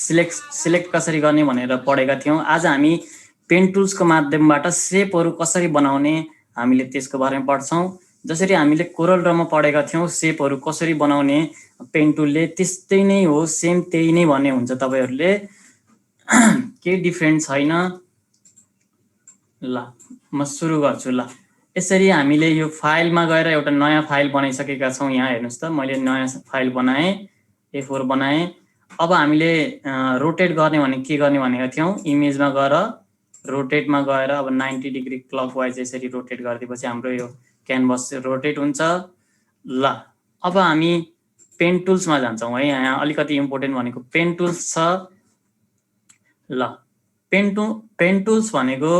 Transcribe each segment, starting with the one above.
Select कसरी गर्ने भनेर पढेका थियौँ। आज हामी पेन टुल्सको माध्यमबाट सेपहरू कसरी बनाउने हामीले त्यसको बारेमा पढ्छौँ। जसरी हामीले कोरल ड्रमा पढेका थियौँ सेपहरू कसरी बनाउने पेन टुलले, त्यस्तै नै हो, सेम त्यही नै भन्ने हुन्छ तपाईहरूले। केही डिफ्रेन्ट छैन। ल म सुरु गर्छु। ल यसरी हामीले यो फाइलमा गएर एउटा नयाँ फाइल बनाइसकेका छौँ। यहाँ हेर्नुहोस् त, मैले नयाँ फाइल बनाएँ, A4 बनाएँ। अब हामीले रोटेट गर्ने भने के गर्ने भनेका थियौँ, इमेजमा गएर रोटेटमा गएर अब 90 डिग्री क्लकवाइज यसरी रोटेट गरिदिएपछि हाम्रो यो क्यानभस रोटेट हुन्छ। ल अब हामी पेन टुल्समा जान्छौँ है। यहाँ अलिकति इम्पोर्टेन्ट भनेको पेन टुल्स छ। ल पेन टुल्स भनेको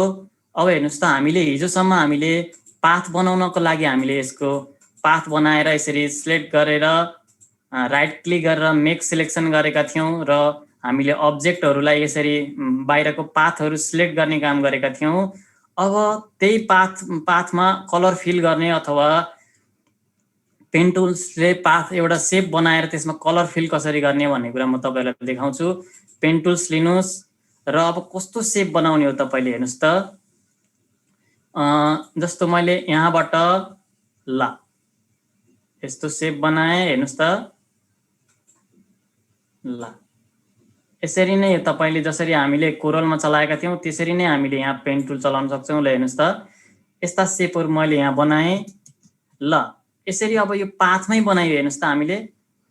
अब हेर्नुहोस् त, हामीले हिजोसम्म हामीले पाथ बनाउनको लागि हामीले यसको पाथ बनाएर यसरी सिलेक्ट गरेर राइट क्लिक गरेर मेक सिलेक्सन गरेका थियौँ र हामीले अब्जेक्टहरूलाई यसरी बाहिरको पाथहरू सिलेक्ट गर्ने काम गरेका थियौँ। अब त्यही पाथमा कलर फिल गर्ने अथवा पेन टुल्सले पाथ एउटा सेप बनाएर त्यसमा कलर फिल कसरी गर्ने भन्ने कुरा म तपाईँलाई देखाउँछु। पेन टुल्स लिनुहोस् र अब कस्तो सेप बनाउने हो तपाईँले हेर्नुहोस् त। जस्तो मैले यहाँबाट ल यस्तो सेप बनाएँ, हेर्नुहोस् त। ल यसरी नै तपाईँले जसरी हामीले कोरलमा चलाएका थियौँ त्यसरी नै हामीले यहाँ पेन टुल चलाउन सक्छौँ। ल हेर्नुहोस् त, यस्ता सेपहरू मैले यहाँ बनाएँ। ल यसरी अब यो पाथमै बनाइयो, हेर्नुहोस् त, हामीले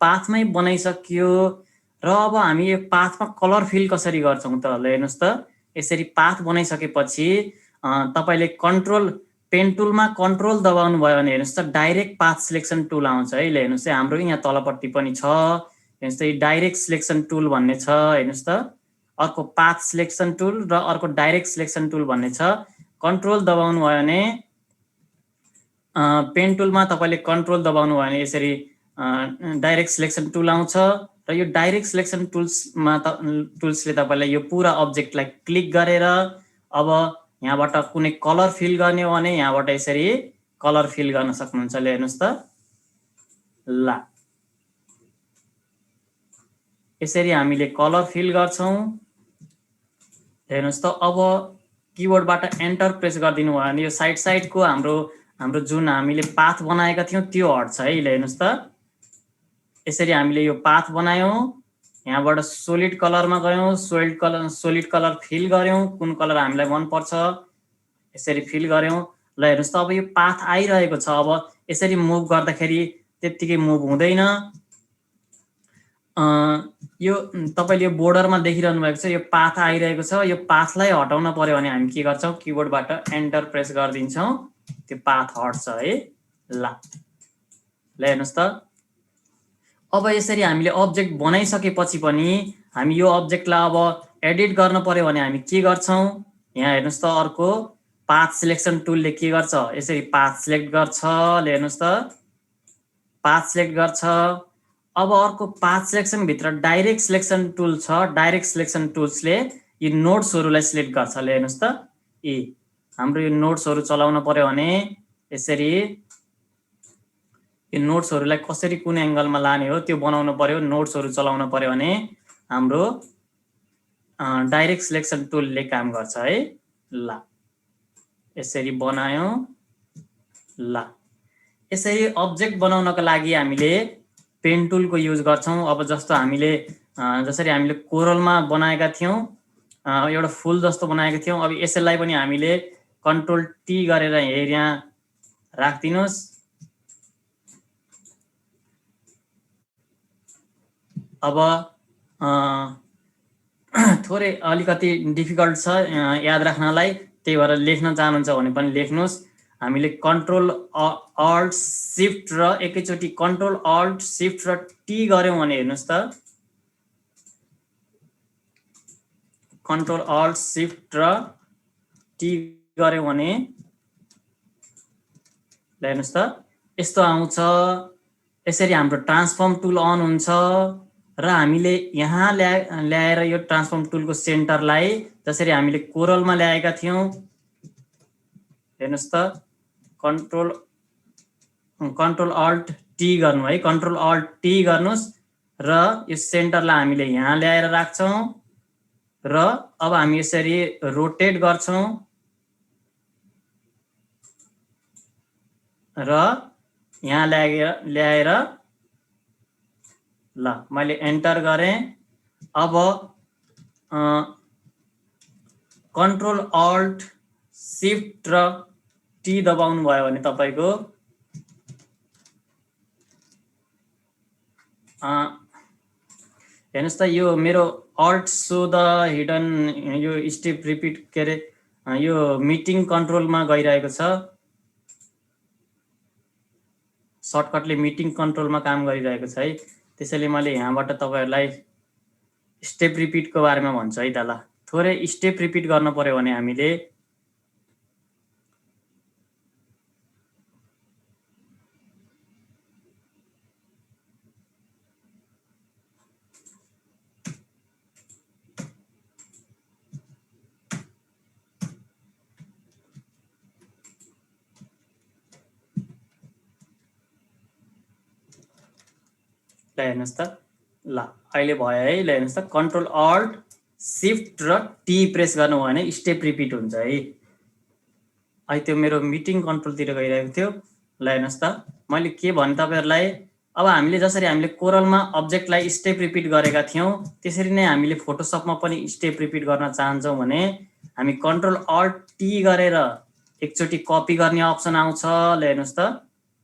पाथमै बनाइसक्यो र अब हामी यो पाथमा कलर फिल कसरी गर्छौँ त। ल हेर्नुहोस् त, यसरी पाथ बनाइसकेपछि तपाईँले पेन टुलमा कन्ट्रोल दबाउनु भयो भने हेर्नुहोस् त डाइरेक्ट पाथ सिलेक्सन टुल आउँछ है। ल हेर्नुहोस् है, हाम्रो यहाँ तलपट्टि पनि छ, हेर्नुहोस् त डाइरेक्ट सिलेक्सन टुल भन्ने छ। हेर्नुहोस् त, अर्को पाथ सिलेक्सन टुल र अर्को डाइरेक्ट सिलेक्सन टुल भन्ने छ। कन्ट्रोल दबाउनु भयो भने पेन टुलमा तपाईँले कन्ट्रोल दबाउनु भयो भने यसरी डाइरेक्ट सिलेक्सन टुल आउँछ र यो डाइरेक्ट सिलेक्सन टुल्सले तपाईँलाई यो पुरा अब्जेक्टलाई क्लिक गरेर अब यहाँबाट कुनै कलर फिल गर्ने हो भने यहाँबाट यसरी कलर फिल गर्न सक्नुहुन्छ। ल हेर्नुहोस् त, ल यसरी हामीले कलर फिल गर्छौँ। हेर्नुहोस् त, अब किबोर्डबाट एन्टर प्रेस गरिदिनु भयो भने यो साइडको हाम्रो जुन हामीले पाथ बनाएका थियौँ त्यो हट्छ है। ल हेर्नुहोस् त, यसरी हामीले यो पाथ बनायौँ, यहाँबाट सोलिड कलरमा गयौँ, सोलिड कलर फिल गऱ्यौँ, कुन कलर हामीलाई मनपर्छ यसरी फिल गऱ्यौँ। ल हेर्नुहोस् त, अब यो पाथ आइरहेको छ। अब यसरी मुभ गर्दाखेरि त्यत्तिकै मुभ हुँदैन। यो तपाईँले यो बोर्डरमा देखिरहनु भएको छ, यो पाथ आइरहेको छ। यो पाथलाई हटाउन पर्यो भने हामी के गर्छौँ, किबोर्डबाट एन्टर प्रेस गरिदिन्छौँ, त्यो पाथ हट्छ है। ल हेर्नुहोस् त, अब यसरी हामीले अब्जेक्ट बनाइसकेपछि पनि हामी यो अब्जेक्टलाई अब एडिट गर्न पर्यो भने हामी के गर्छौँ, यहाँ हेर्नुहोस् त, अर्को पाथ सिलेक्सन टुलले के गर्छ, यसरी पाथ सिलेक्ट गर्छ। ल हेर्नुहोस् त, पाथ सिलेक्ट गर्छ। अब अर्को पाथ सिलेक्सन भित्र डाइरेक्ट सिलेक्सन टुल छ। डाइरेक्ट सिलेक्सन टुल्सले यो नोट्सहरूलाई सिलेक्ट गर्छ। ल हेर्नुहोस् त, हाम्रो यो नोट्सहरू चलाउन पर्यो भने यसरी यो नोट्सहरूलाई कसरी कुन एङ्गलमा लाने हो त्यो बनाउनु पर्यो। नोट्सहरू चलाउन पर्यो भने हाम्रो डाइरेक्ट सिलेक्सन टुलले काम गर्छ है। ल यसरी बनायौँ। ल यसरी अब्जेक्ट बनाउनको लागि हामीले पेन टुलको युज गर्छौँ। अब जस्तो हामीले जसरी हामीले कोरलमा बनाएका थियौँ, एउटा फुल जस्तो बनाएका थियौँ, अब यसलाई पनि हामीले कन्ट्रोल टी गरेर यहाँ राखिदिनुहोस्। अब थोरै अलिकति डिफिकल्ट छ याद राख्नलाई, त्यही भएर लेख्न चाहनुहुन्छ भने पनि लेख्नुहोस्। हामीले कन्ट्रोल अल्ट सिफ्ट र एकैचोटि कन्ट्रोल अल्ट सिफ्ट र टी गऱ्यौँ भने हेर्नुहोस् त, कन्ट्रोल अल्ट सिफ्ट र टी गऱ्यौँ भने हेर्नुहोस् त यस्तो आउँछ। यसरी हाम्रो ट्रान्सफर्म टुल अन हुन्छ र हामीले यहाँ ल्याएर यो ट्रान्सफर्म टुलको सेन्टरलाई जसरी हामीले कोरलमा ल्याएका थियौँ, हेर्नुहोस् त, कन्ट्रोल अल्ट टी गर्नु है, कन्ट्रोल अल्ट टी गर्नुहोस् र यो सेन्टरलाई हामीले यहाँ ल्याएर राख्छौं र अब हामी यसरी रोटेट गर्छौं र यहाँ ल्याएर ल मैले एन्टर गरेँ। अब कन्ट्रोल अल्ट शिफ्ट र टी दबाउनु भयो भने तपाईको हेर्नुस् त यो मेरो अल्ट सो द हिडन यो स्टेप रिपिट के रे यो मिटिङ कन्ट्रोलमा गइरहेको छ। सर्टकटले मिटिङ कन्ट्रोलमा काम गरिरहेको छ है। त्यसैले मैले यहाँबाट तपाईहरुलाई स्टेप रिपिटको बारेमा भन्छु है त। ल थोरै स्टेप रिपिट गर्न पर्यो भने हामीले हेर्नुस् त ल अहिले भयो है। ल हेर्नुस् त कन्ट्रोल अल्ट शिफ्ट र टी प्रेस गर्नु भयो भने स्टेप रिपिट हुन्छ है। अहिले त्यो मेरो मिटिङ कन्ट्रोलतिर गइरहेको थियो। ल हेर्नुस् त मैले के भने तपाईहरुलाई अब हामीले जसरी हामीले कोरलमा अब्जेक्टलाई स्टेप रिपिट गरेका थियौं त्यसरी नै हामीले फोटोशपमा पनि स्टेप रिपिट गर्न चाहन्छौं भने हामी कन्ट्रोल अल्ट टी गरेर एकचोटी कपी गर्ने अप्सन आउँछ। ल हेर्नुस् त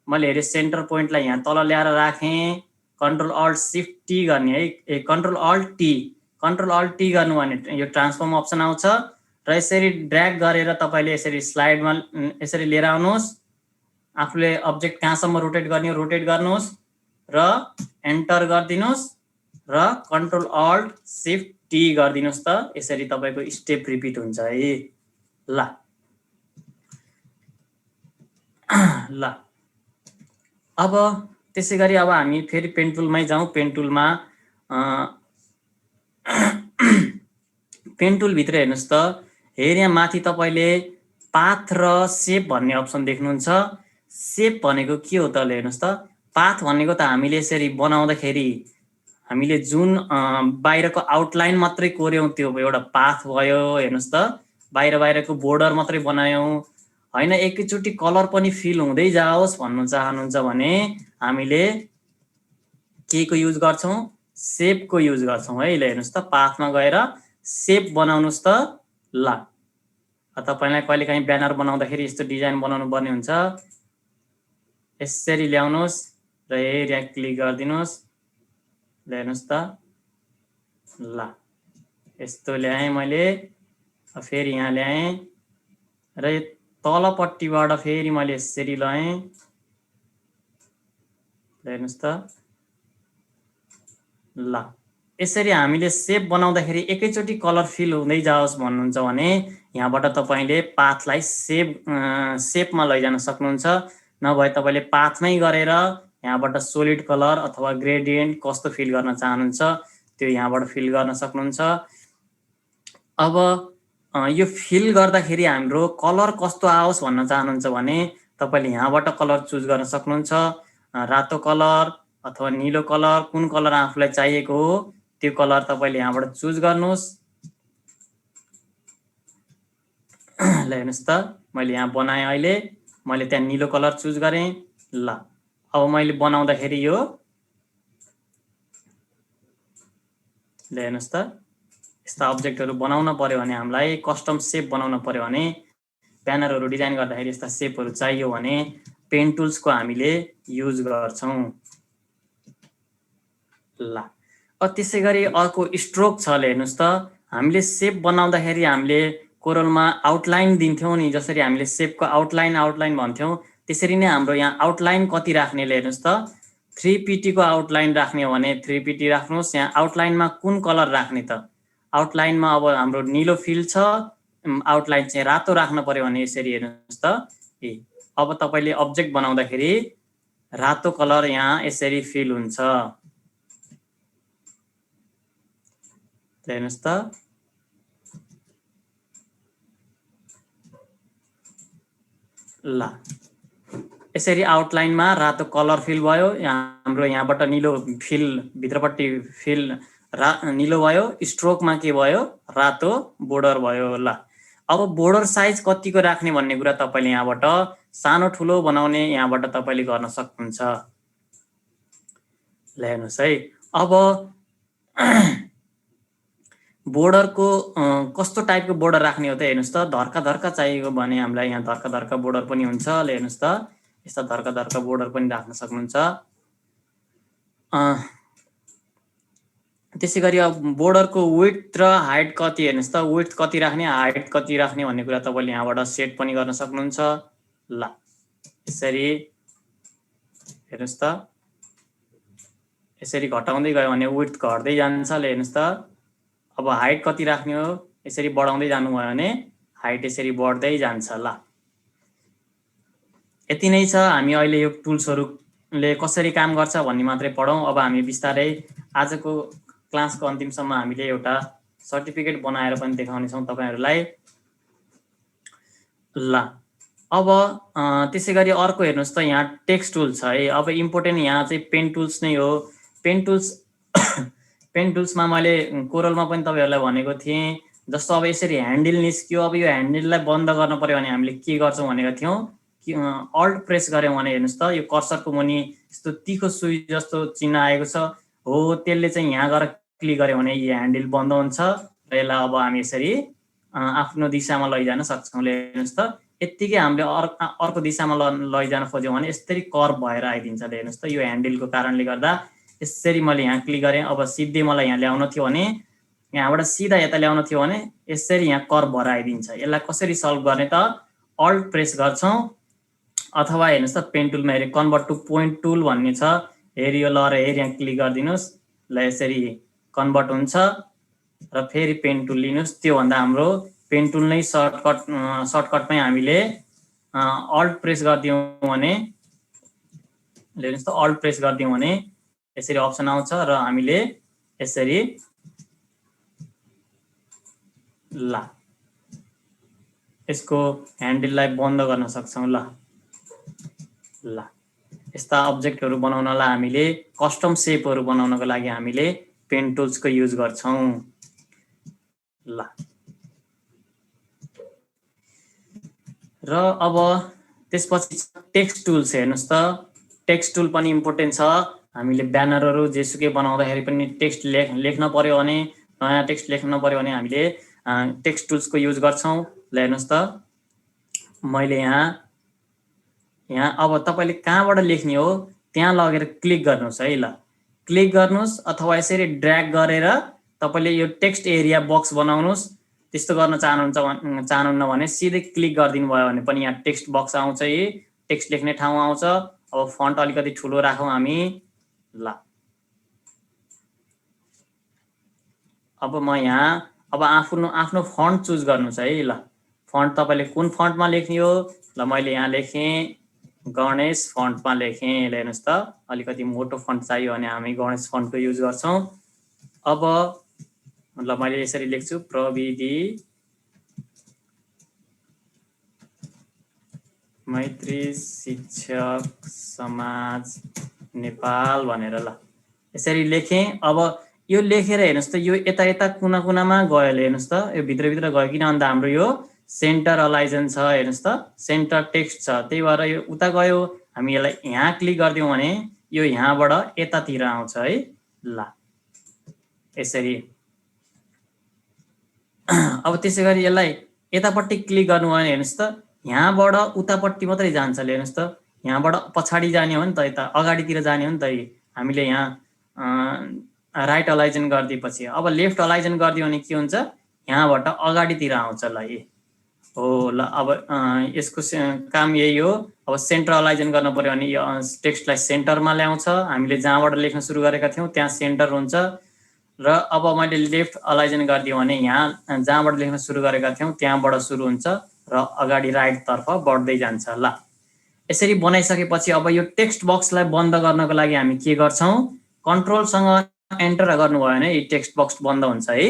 मैले हेरे सेन्टर पोइन्टलाई यहाँ तल ल्याएर राखेँ। कन्ट्रोल अल्ट शिफ्ट टी गर्ने है। कन्ट्रोल अल्ट टी गर्नु भने यो ट्रान्सफर्म अप्सन आउँछ र यसरी ड्र्याग गरेर तपाईले यसरी स्लाइडमा यसरी लिएर आउनुहोस्। आफूले अब्जेक्ट कहाँसम्म रोटेट गर्ने हो रोटेट गर्नुहोस् र एन्टर गरिदिनुहोस् र कन्ट्रोल अल्ट शिफ्ट टी गरिदिनुहोस् त यसरी तपाईको स्टेप रिपिट हुन्छ है। ल ल अब त्यसैगरी अब हामी फेरि पेन टुलमै जाउँ। पेन टुलमा पेन टुल भित्र हेर्नुस् त हेर यहाँ माथि तपाईले पाथ र शेप भन्ने अप्सन देख्नुहुन्छ। शेप भनेको के हो त हेर्नुस् त पाथ भनेको त हामीले यसरी बनाउँदाखेरि हामीले जुन बाहिरको आउटलाइन मात्रै कोर्यौं त्यो एउटा पाथ भयो। हेर्नुस् त बाहिरको बोर्डर मात्रै बनायौं हैन, एकैचोटी कलर पनि फिल हुँदै जाओस् भन्नु चाहनुहुन्छ भने हामीले के को युज गर्छौं शेप को युज गर्छौं है। ल हेर्नुस् त पाथमा गएर शेप बनाउनुस् त। ल तपाईलाई कहिलेकाहीँ ब्यानर बनाउँदाखेरि यस्तो डिजाइन बनाउनु पर्ने हुन्छ। यसरी ल्याउनुस् र एरिया क्लिक गरिदिनुस्। ल हेर्नुस् त ल यस्तो ल्याएँ मैले। फेरि यहाँ ल्याएँ र तलपट्टिबाट फेरि मैले यसरी लगाएँ। हेर्नुस् त ल यसरी हामीले शेप बनाउँदाखेरि एकैचोटी कलर फिल हुँदै जाओस् भन्नुहुन्छ भने यहाँबाट तपाईले पाथलाई शेपमा लैजान सक्नुहुन्छ। नभए तपाईले पाथमै गरेर यहाँबाट सोलिड कलर अथवा ग्रेडियन्ट कस्तो फिल गर्न चाहनुहुन्छ त्यो यहाँबाट फिल गर्न सक्नुहुन्छ। अब यो फिल गर्दाखेरि हाम्रो कलर कस्तो आओस् भन्न चाहनुहुन्छ भने तपाईले यहाँबाट कलर चुज गर्न सक्नुहुन्छ। रातो कलर अथवा नीलो कलर कुन कलर आफूलाई चाहिएको हो त्यो कलर तपाईले यहाँबाट चुज गर्नुहोस्। ल हेर्नुस् त मैले यहाँ बनाएँ। अहिले मैले त्यहाँ नीलो कलर चुज गरेँ। ल अब मैले बनाउँदाखेरि यो ल हेर्नुस् त यस्ता अब्जेक्टहरु बनाउन पर्यो भने हामीलाई कस्टम शेप बनाउन पर्यो भने ब्यानरहरु डिजाइन गर्दाखेरि यस्ता शेपहरु चाहियो भने पेन टुल्सको हामीले युज गर्छौं। ल त्यसैगरी अर्को स्ट्रोक छ। हेर्नुस् त हामीले शेप बनाउँदाखेरि हामीले कोरलमा आउटलाइन दिन्थ्यौं नि, जसरी हामीले शेपको आउटलाइन भन्थ्यौं त्यसरी नै हाम्रो यहाँ आउटलाइन कति राख्ने। हेर्नुस् त 3pt को आउटलाइन राख्ने हो भने 3pt राख्नुस्। यहाँ आउटलाइनमा कुन कलर राख्ने त आउटलाइनमा अब हाम्रो नीलो फिल छ, आउटलाइन चाहिँ रातो राख्न पर्यो भने यसरी हेर्नुस् त अब तपाईले अब्जेक्ट बनाउँदाखेरि रातो कलर यहाँ यसरी फिल हुन्छ। हेर्नुस् त ल यसरी आउटलाइनमा रातो कलर फिल भयो, हाम्रो यहाँबाट निलो फिल भित्रपट्टि फिल निलो भयो, स्ट्रोकमा के भयो रातो बोर्डर भयो। ल अब बोर्डर साइज कतिको राख्ने भन्ने कुरा तपाईले यहाँबाट सानो ठुलो बनाउने यहाँबाट तपाईले गर्न सक्नुहुन्छ। ल हेर्नुस् है, अब बोर्डरको कस्तो टाइपको बोर्डर राख्ने हो त हेर्नुस् त। धर्का धर्का चाहिएको भने हामीलाई यहाँ धर्का धर्का बोर्डर पनि हुन्छ। ल हेर्नुस् त, यस्ता धर्का धर्का बोर्डर पनि राख्न सक्नुहुन्छ। त्यसै गरी अब बोर्डरको विड्थ र हाइट कति हेर्नुस् त, विड्थ कति राख्ने हाइट कति राख्ने भन्ने कुरा तपाईले यहाँबाट सेट पनि गर्न सक्नुहुन्छ। ल यसरी हेर्नुस् त, यसरी घटाउँदै गयो भने विड्थ घट्दै जान्छ। ल हेर्नुस् त, अब हाइट कति राख्ने हो, यसरी बढाउँदै जानुभयो भने हाइट यसरी बढ्दै जान्छ। ल यति नै छ। हामी अहिले यो टुल्सहरुले कसरी काम गर्छ भन्ने मात्रै पढौं। अब हामी बिस्तारै आजको क्लासको अन्तिमसम्म हामीले एउटा सर्टिफिकेट बनाएर पनि देखाउने छौं तपाईहरुलाई। ल अब त्यसै गरी अर्को हेर्नुस् त, यहाँ टेक्स्ट टुल छ है। अब इम्पोर्टेन्ट यहाँ चाहिँ पेन टुल्स नै हो। पेन टुल्स पेन टुल्समा मैले कोरलमा पनि तपाईहरुलाई भनेको थिएँ, जस्तो अब यसरी ह्यान्डल निस्कियो। अब यो ह्यान्डललाई बन्द गर्न पर्यो भने हामीले के गर्छौं भनेको थियौं कि अल्ट प्रेस गर्यौं भने हेर्नुस् त, यो कर्सरको मुनि यस्तो तिखो सुई जस्तो चिन्ह आएको छ हो, त्यसले चाहिँ यहाँ गएर क्लिक गर्यौं भने यो ह्यान्डल बन्द हुन्छ र यसलाई अब हामी यसरी आफ्नो दिशामा लैजान सक्छौं। हेर्नुस् त, यतिकै हामीले अर्को दिशामा लैजान खोज्यौं भने यसरी कर्भ भएर आइदिन्छ। हेर्नुस् त, यो ह्यान्डलको कारणले गर्दा यसरी मैले यहाँ क्लिक गरेँ। अब सिधै मलाई यहाँ ल्याउन थियो भने, यहाँबाट सिधा यता ल्याउन थियो भने यसरी यहाँ कर्भ भएर आइदिन्छ। यसलाई कसरी सल्भ गर्ने त, अल्ट प्रेस गर्छौं अथवा हेर्नुस् त पेन टुलमा हेरि कन्भर्ट टु पोइन्ट टुल भन्ने छ, हेरि यो ल र हेरि यहाँ क्लिक गरिदिनुस्। ल यसरी कन्भर्ट हुन्छ र फेरि पेन टुल लिनुस्। त्यो भन्दा हाम्रो पेन टुल नै सर्टकटमै हामीले अल्ट प्रेस गर्दियौं भने, हेर्नुस् त अल्ट प्रेस गर्दियौं भने यसरी अप्सन आउँछ र हामीले यसरी ल यसको ह्यान्डललाई बन्द गर्न सक्छौं। ल यस्ता अब्जेक्टहरु बनाउनलाई हामीले कस्टम शेपहरु बनाउनको लागि हामीले पेन टुल्सको युज गर्छौं। ल र अब त्यसपछि टेक्स्ट टुल्स हेर्नुस् त, टेक्स्ट टुल पनि इम्पोर्टेन्ट छ। हामीले ब्यानरहरु जेसुकै बनाउँदाखेरि पनि टेक्स्ट लेख्न पर्यो भने, नयाँ टेक्स्ट लेख्न पर्यो भने हामीले टेक्स्ट टुल्सको युज गर्छौं। ल हेर्नुस् त, मैले यहाँ अब तपाईले कहाँबाट लेख्ने हो त्यहाँ लगेर क्लिक गर्नुस् है। ल क्लिक गर्नुस् अथवा यसरी ड्र्याग गरेर तपाईले यो टेक्स्ट एरिया बक्स बनाउनुस्। त्यस्तो गर्न चाहनुहुन्न भने सिधै क्लिक गरिदिनु भयो भने पनि यहाँ टेक्स्ट बक्स आउँछ, टेक्स्ट लेख्ने ठाउँ आउँछ। अब फन्ट अलिकति ठुलो राखौं हामी। ल अब म यहाँ अब आफ्नो फन्ट चुज गर्नुस् है। ल फन्ट तपाईले कुन फन्टमा लेख्ने हो, ल मैले यहाँ लेखेँ गणेश फन्टमा लेखेँ। हेर्नुस् त, अलिकति मोटो फन्ट चाहियो भने हामी गणेश फन्टको युज गर्छौं। अब ल मैले यसरी लेख्छु, प्रविधि मैत्री शिक्षक समाज नेपाल भनेर ल यसरी लेखेँ। अब यो लेखेर हेर्नुस् त, यो यता यता कुना कुनामा गयो। हेर्नुस् त, यो भित्र भित्र गयो, किन भन्दा हाम्रो यो सेन्टर अलाइजन छ। हेर्नुस् त, सेन्टर टेक्स्ट छ, त्यही भएर यो उता गयो। हामी यसलाई यहाँ क्लिक गर्दियौं भने यो यहाँबाट यतातिर आउँछ है। ल यसरी अब त्यसै गरी यसलाई यतापट्टि क्लिक गर्नु भने हेर्नुस् त, यहाँबाट उतापट्टि मात्रै जान्छ। हेर्नुस् त, यहाँबाट पछाडि जाने हो नि त, यता अगाडितिर जाने हो नि त। हामीले यहाँ राइट अलाइजन गरिदिएपछि अब लेफ्ट अलाइजन गरिदियो भने के हुन्छ, यहाँबाट अगाडितिर आउँछ। ल हो, ल अब यसको काम यही हो। अब सेन्टर अलाइजन गर्न पर्यो भने यो टेक्स्टलाई सेन्टरमा ल्याउँछ। हामीले जहाँबाट लेख्न सुरु गरेका थियौं त्यहाँ सेन्टर हुन्छ। र अब मैले लेफ्ट अलाइजन गरिदिएँ भने यहाँ जहाँबाट लेख्न सुरु गरेका थियौं त्यहाँबाट सुरु हुन्छ र अगाडि राइट तर्फ बढ्दै जान्छ। ल यसरी बनाइसकेपछि अब यो टेक्स्ट बक्सलाई बन्द गर्नको लागि हामी के गर्छौं, कन्ट्रोलसँग एन्टर गर्नुभयो भने यो टेक्स्ट बक्स बन्द हुन्छ है।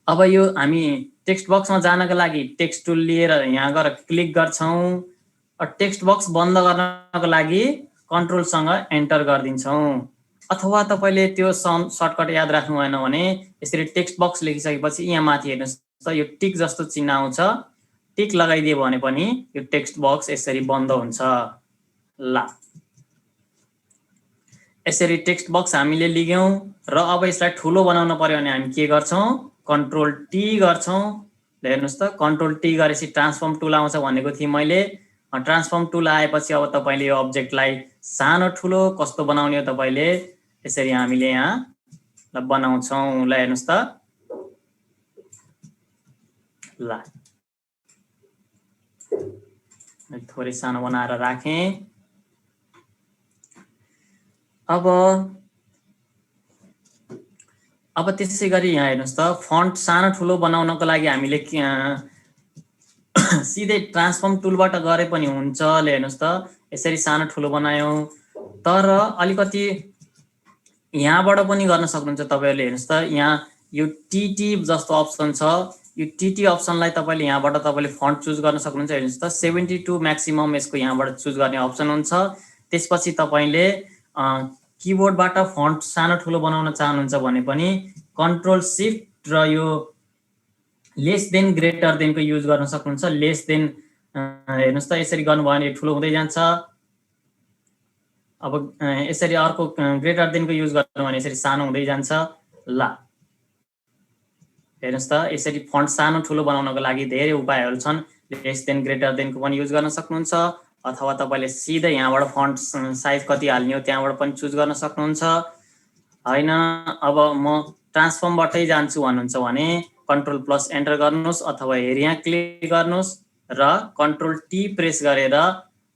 अब यो हामी टेक्स्ट बक्समा जानका लागि टेक्स्ट टुल लिएर यहाँ गएर क्लिक गर्छौं। टेक्स्ट बक्स बन्द गर्नको लागि कन्ट्रोलसँग एन्टर गरिदिन्छौँ। अथवा तपाईँले त्यो सर्टकट याद राख्नु भएन भने यसरी टेक्स्ट बक्स लेखिसकेपछि यहाँ माथि हेर्नुहोस् त यो टिक जस्तो चिन्ह आउँछ, टिक लगाइदियो भने पनि यो टेक्स्ट बक्स यसरी बन्द हुन्छ। ल यसरी टेक्स्ट बक्स हामीले लिग्यौँ र अब यसलाई ठुलो बनाउन पर्यो भने हामी के गर्छौँ? कन्ट्रोल टी गर्छौँ। हेर्नुहोस् त कन्ट्रोल टी गरेपछि ट्रान्सफर्म टुल आउँछ भनेको थिएँ मैले। ट्रान्सफर्म टुल आएपछि अब तपाईँले यो अब्जेक्टलाई सानो ठुलो कस्तो बनाउने हो तपाईँले यसरी हामीले यहाँ बनाउँछौँ। ल हेर्नुहोस् त, ल थोरै सानो बनाएर राखेँ। अब त्यसै गरी यहाँ हेर्नुहोस् त फन्ट सानो ठुलो बनाउनको लागि हामीले सिधै ट्रान्सफर्म टुलबाट गरे पनि हुन्छ। हेर्नुहोस् त यसरी सानो ठुलो बनायौँ, तर अलिकति यहाँबाट पनि गर्न सक्नुहुन्छ तपाईँहरूले। हेर्नुहोस् त यहाँ यो टिटी जस्तो अप्सन छ, यो टिटी अप्सनलाई तपाईँले यहाँबाट तपाईँले फन्ट चुज गर्न सक्नुहुन्छ। हेर्नुहोस् त 72 म्याक्सिमम यसको यहाँबाट चुज गर्ने अप्सन हुन्छ। त्यसपछि तपाईँले किबोर्डबाट फन्ट सानो ठुलो बनाउन चाहनुहुन्छ भने पनि कन्ट्रोल सिफ्ट र यो लेस देन ग्रेटर देनको युज गर्न सक्नुहुन्छ। लेस देन हेर्नुहोस् त यसरी गर्नुभयो भने ठुलो हुँदै जान्छ। अब यसरी अर्को ग्रेटर देनको युज गर्नु भने यसरी सानो हुँदै जान्छ। ल हेर्नुहोस् त यसरी फन्ट सानो ठुलो बनाउनको लागि धेरै उपायहरू छन्। लेस देन ग्रेटर देनको पनि युज गर्न सक्नुहुन्छ, अथवा तपाईँले सिधै यहाँबाट फन्ट साइज कति हाल्ने हो त्यहाँबाट पनि चुज गर्न सक्नुहुन्छ। होइन अब म ट्रान्सफर्मबाटै जान्छु भन्नुहुन्छ भने कन्ट्रोल प्लस एन्टर गर्नुहोस्, अथवा यहाँ क्लिक गर्नुहोस् र कन्ट्रोल टी प्रेस गरेर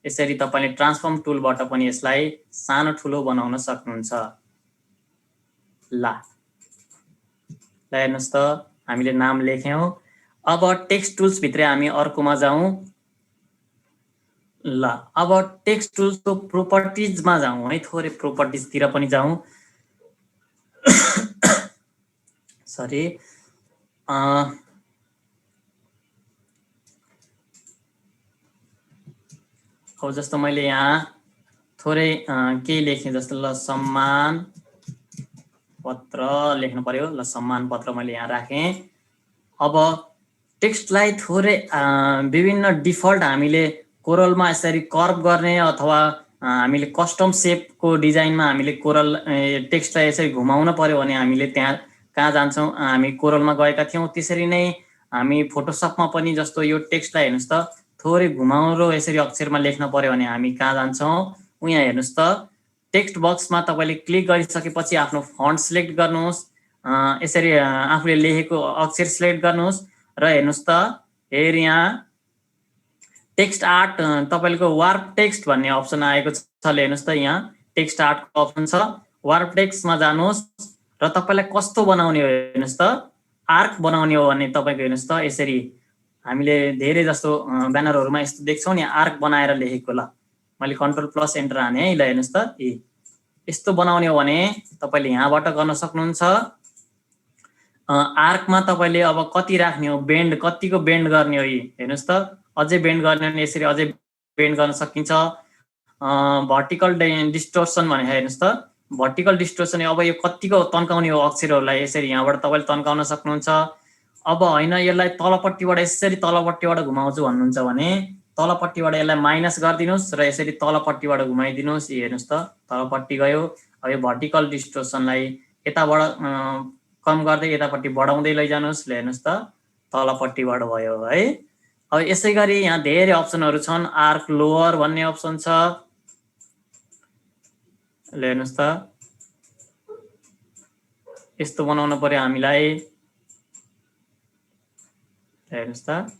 यसरी तपाईँले ट्रान्सफर्म टुलबाट पनि यसलाई सानो ठुलो बनाउन सक्नुहुन्छ। ल हेर्नुहोस् त हामीले नाम लेख्यौँ। अब टेक्स्ट टुल्स भित्र हामी अर्कोमा जाउँ। ल अब टेक्स्ट टुल्सको प्रोपर्टिजमा जाउँ है, थोरै प्रोपर्टिजतिर पनि जाउँ। सरी, अब जस्तो मैले यहाँ थोरै केही लेखेँ, जस्तो ल सम्मान पत्र लेख्नु पर्यो। ल सम्मान पत्र मैले यहाँ राखेँ। अब टेक्स्टलाई थोरै विभिन्न डिफल्ट हामीले कोरलमा यसरी कर्भ गर्ने, अथवा हामीले कस्टम सेपको डिजाइनमा हामीले कोरल टेक्स्टलाई यसरी घुमाउन पर्यो भने हामीले त्यहाँ कहाँ जान्छौँ? हामी कोरलमा गएका थियौँ। त्यसरी नै हामी फोटोसपमा पनि जस्तो यो टेक्स्टलाई हेर्नुहोस् त थोरै घुमाउरो यसरी अक्षरमा लेख्न पर्यो भने हामी कहाँ जान्छौँ? यहाँ हेर्नुहोस् त टेक्स्ट बक्समा तपाईँले क्लिक गरिसकेपछि आफ्नो फन्ट सिलेक्ट गर्नुहोस्, यसरी आफूले लेखेको अक्षर सिलेक्ट गर्नुहोस् र हेर्नुहोस् त हेर यहाँ टेक्स्ट आर्ट तपाईँको वार्प टेक्स्ट भन्ने अप्सन आएको छ। हेर्नुहोस् त यहाँ टेक्स्ट आर्टको अप्सन छ, वार्प टेक्स्टमा जानुहोस् र तपाईँलाई कस्तो बनाउने हो हेर्नुहोस् त आर्क बनाउने हो भने तपाईँको हेर्नुहोस् त यसरी हामीले धेरै जस्तो ब्यानरहरूमा यस्तो देख्छौँ नि आर्क बनाएर लेखेको। ल मैले कन्ट्रोल प्लस एन्टर हाने है। ल हेर्नुहोस् त यस्तो बनाउने हो भने तपाईँले यहाँबाट गर्न सक्नुहुन्छ। आर्कमा तपाईँले अब कति राख्ने हो, बेन्ड कतिको बेन्ड गर्ने हो, हेर्नुहोस् त अझै बेन्ड गर्ने भने यसरी अझै बेन्ड गर्न सकिन्छ। भर्टिकल डिस्टोर्सन भने हेर्नुहोस् त भर्टिकल डिस्टोर्सन अब यो कतिको तन्काउने हो अक्षरहरूलाई, यसरी यहाँबाट तपाईँले तन्काउन सक्नुहुन्छ। अब होइन यसलाई तलपट्टिबाट यसरी तलपट्टिबाट घुमाउँछु भन्नुहुन्छ भने तलपट्टिबाट यसलाई माइनस गरिदिनुहोस् र यसरी तलपट्टिबाट घुमाइदिनुहोस्। हेर्नुहोस् त तलपट्टि गयो। अब यो भर्टिकल डिस्टोर्सनलाई यताबाट कम गर्दै यतापट्टि बढाउँदै लैजानुहोस्। हेर्नुहोस् त तलपट्टिबाट भयो है। अब यसै गरी यहाँ धेरै अप्सनहरू छन्। आर्क लोअर भन्ने अप्सन छ। हेर्नुहोस् त यस्तो बनाउन पर्यो हामीलाई। हेर्नुहोस् त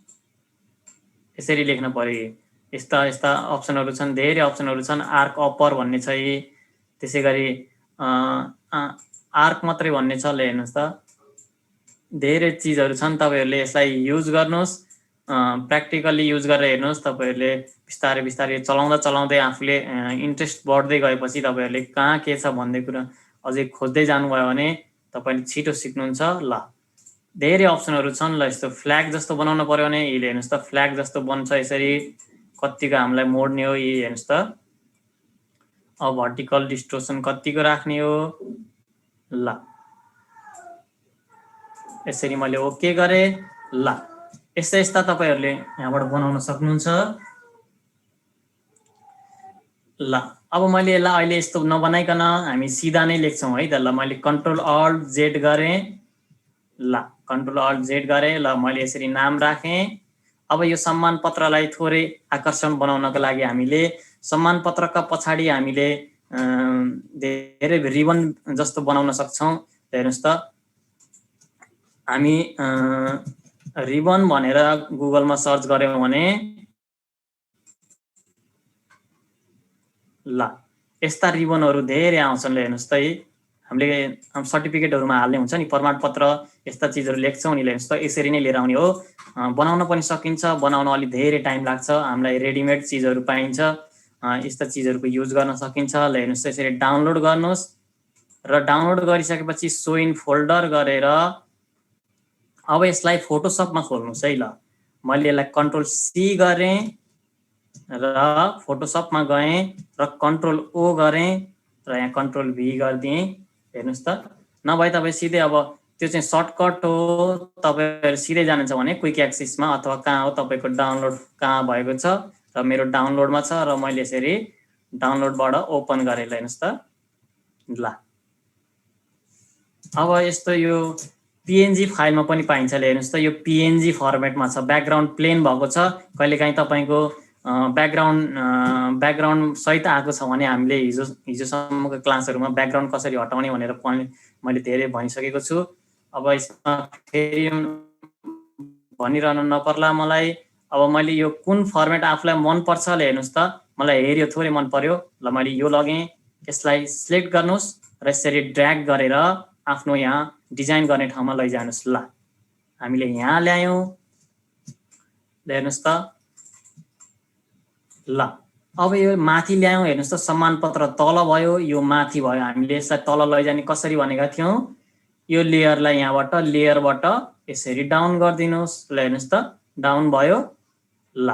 यसरी लेख्न पर्यो। यस्ता यस्ता अप्सनहरू छन्, धेरै अप्सनहरू छन्। आर्क अप्पर भन्ने छ, त्यसै गरी आर्क मात्रै भन्ने छ। हेर्नुहोस् त धेरै चिजहरू छन्। तपाईँहरूले यसलाई युज गर्नुहोस्, प्र्याक्टिकल्ली युज गरेर हेर्नुहोस्। तपाईँहरूले बिस्तारै बिस्तारै चलाउँदै आफूले इन्ट्रेस्ट बढ्दै गएपछि तपाईँहरूले कहाँ के छ भन्ने कुरा अझै खोज्दै जानुभयो भने तपाईँले छिटो सिक्नुहुन्छ। ल धेरै अप्सनहरू छन्। ल यस्तो फ्ल्याग जस्तो बनाउन पर्यो भने हेर्नुहोस् त फ्ल्याग जस्तो बन्छ, यसरी कतिको हामीलाई मोड्ने हो यी हेर्नुस् त। अब भर्टिकल डिस्टोर्सन कतिको राख्ने हो ल यसरी मैले ओके गरे ल यस्ता यस्ता तपाईहरुले यहाँबाट बनाउन सक्नुहुन्छ। ल अब मैले यसलाई अहिले यस्तो नबनाइकन हामी सिधा नै लेख्छौं है त। ल मैले कन्ट्रोल अल्ट जेड गरे ल कन्ट्रोल अल्ट जेड गरे ल मैले यसरी नाम राखे। अब यो सम्मान पत्रलाई थोरै आकर्षण बनाउनको लागि हामीले सम्मान पत्रका पछाडी हामीले धेरै रिबन जस्तो बनाउन सक्छौं। हेर्नुस् त हामी रिबन भनेर गुगलमा सर्च गर्यौं भने ल यस्ता रिबनहरु धेरै आउँछन्। हेर्नुस् त हामीले सर्टिफिकेटहरुमा हाल्ने हुन्छ नि प्रमाणपत्र यस्ता चीजहरु लेख्छौं नि। हेर्नुस् त यसरी नै लिएर आउने हो। बनाउन पनि सकिन्छ, बनाउन अलि धेरै टाइम लाग्छ। हामीलाई रेडीमेड चीजहरु पाइन्छ, यस्ता चीजहरुको युज गर्न सकिन्छ। ल हेर्नुस् यसरी डाउनलोड गर्नुस् र डाउनलोड गरिसकेपछि सो इन फोल्डर गरेर अब यसलाई फोटोशपमा खोल्नुस् है। ल मैले यसलाई कन्ट्रोल सी गरे र फोटोशपमा गए र कन्ट्रोल ओ गरे र यहाँ कन्ट्रोल भी गर्दिए। हेर्नुस् त नभए तपाई सिधै अब त्यो चाहिँ सर्टकट हो, तपाईहरु सिधै जानुहुन्छ भने क्विक एक्सेसमा अथवा कहाँ हो तपाईको डाउनलोड कहाँ भएको छ र मेरो डाउनलोडमा छ र मैले यसरी डाउनलोडबाट ओपन गरे। हेर्नुस् त ल अब यस्तो यो पीएनजी फाइलमा पनि पाइन्छ। हेर्नुस् त यो पीएनजी फर्मेटमा छ, ब्याकग्राउन्ड प्लेन भएको छ। कहिलेकाहीँ तपाईको ब्याकग्राउन्ड सहित आएको छ भने हामीले हिजोसम्मको क्लासहरुमा ब्याकग्राउन्ड कसरी हटाउने भनेर मैले धेरै भनिसकेको छु। अब यसमा फेरि भनिरहन नपर्ला मलाई। अब मैले यो कुन फर्मेट आफुलाई मन पर्छ हेर्नुस् त मलाई हेरियो थोरै मन पर्यो। ल मैले यो लगे, यसलाई सिलेक्ट गर्नुस् र यसरी ड्र्याग गरेर आफ्नो यहाँ डिजाइन गर्ने ठाउँमा लैजानुस्। ल हामीले यहाँ ल्यायौं। हेर्नुस् त ल अब यो माथि ल्यायौं। हेर्नुस् त सम्मान पत्र तल भयो, यो माथि भयो। हामीले यसलाई तल लैजाने कसरी भनेका थियौं, यो लेयरलाई यहाँबाट लेयरबाट यसरी डाउन गर्दिनुस्। ल हेर्नुस् त डाउन भयो। ल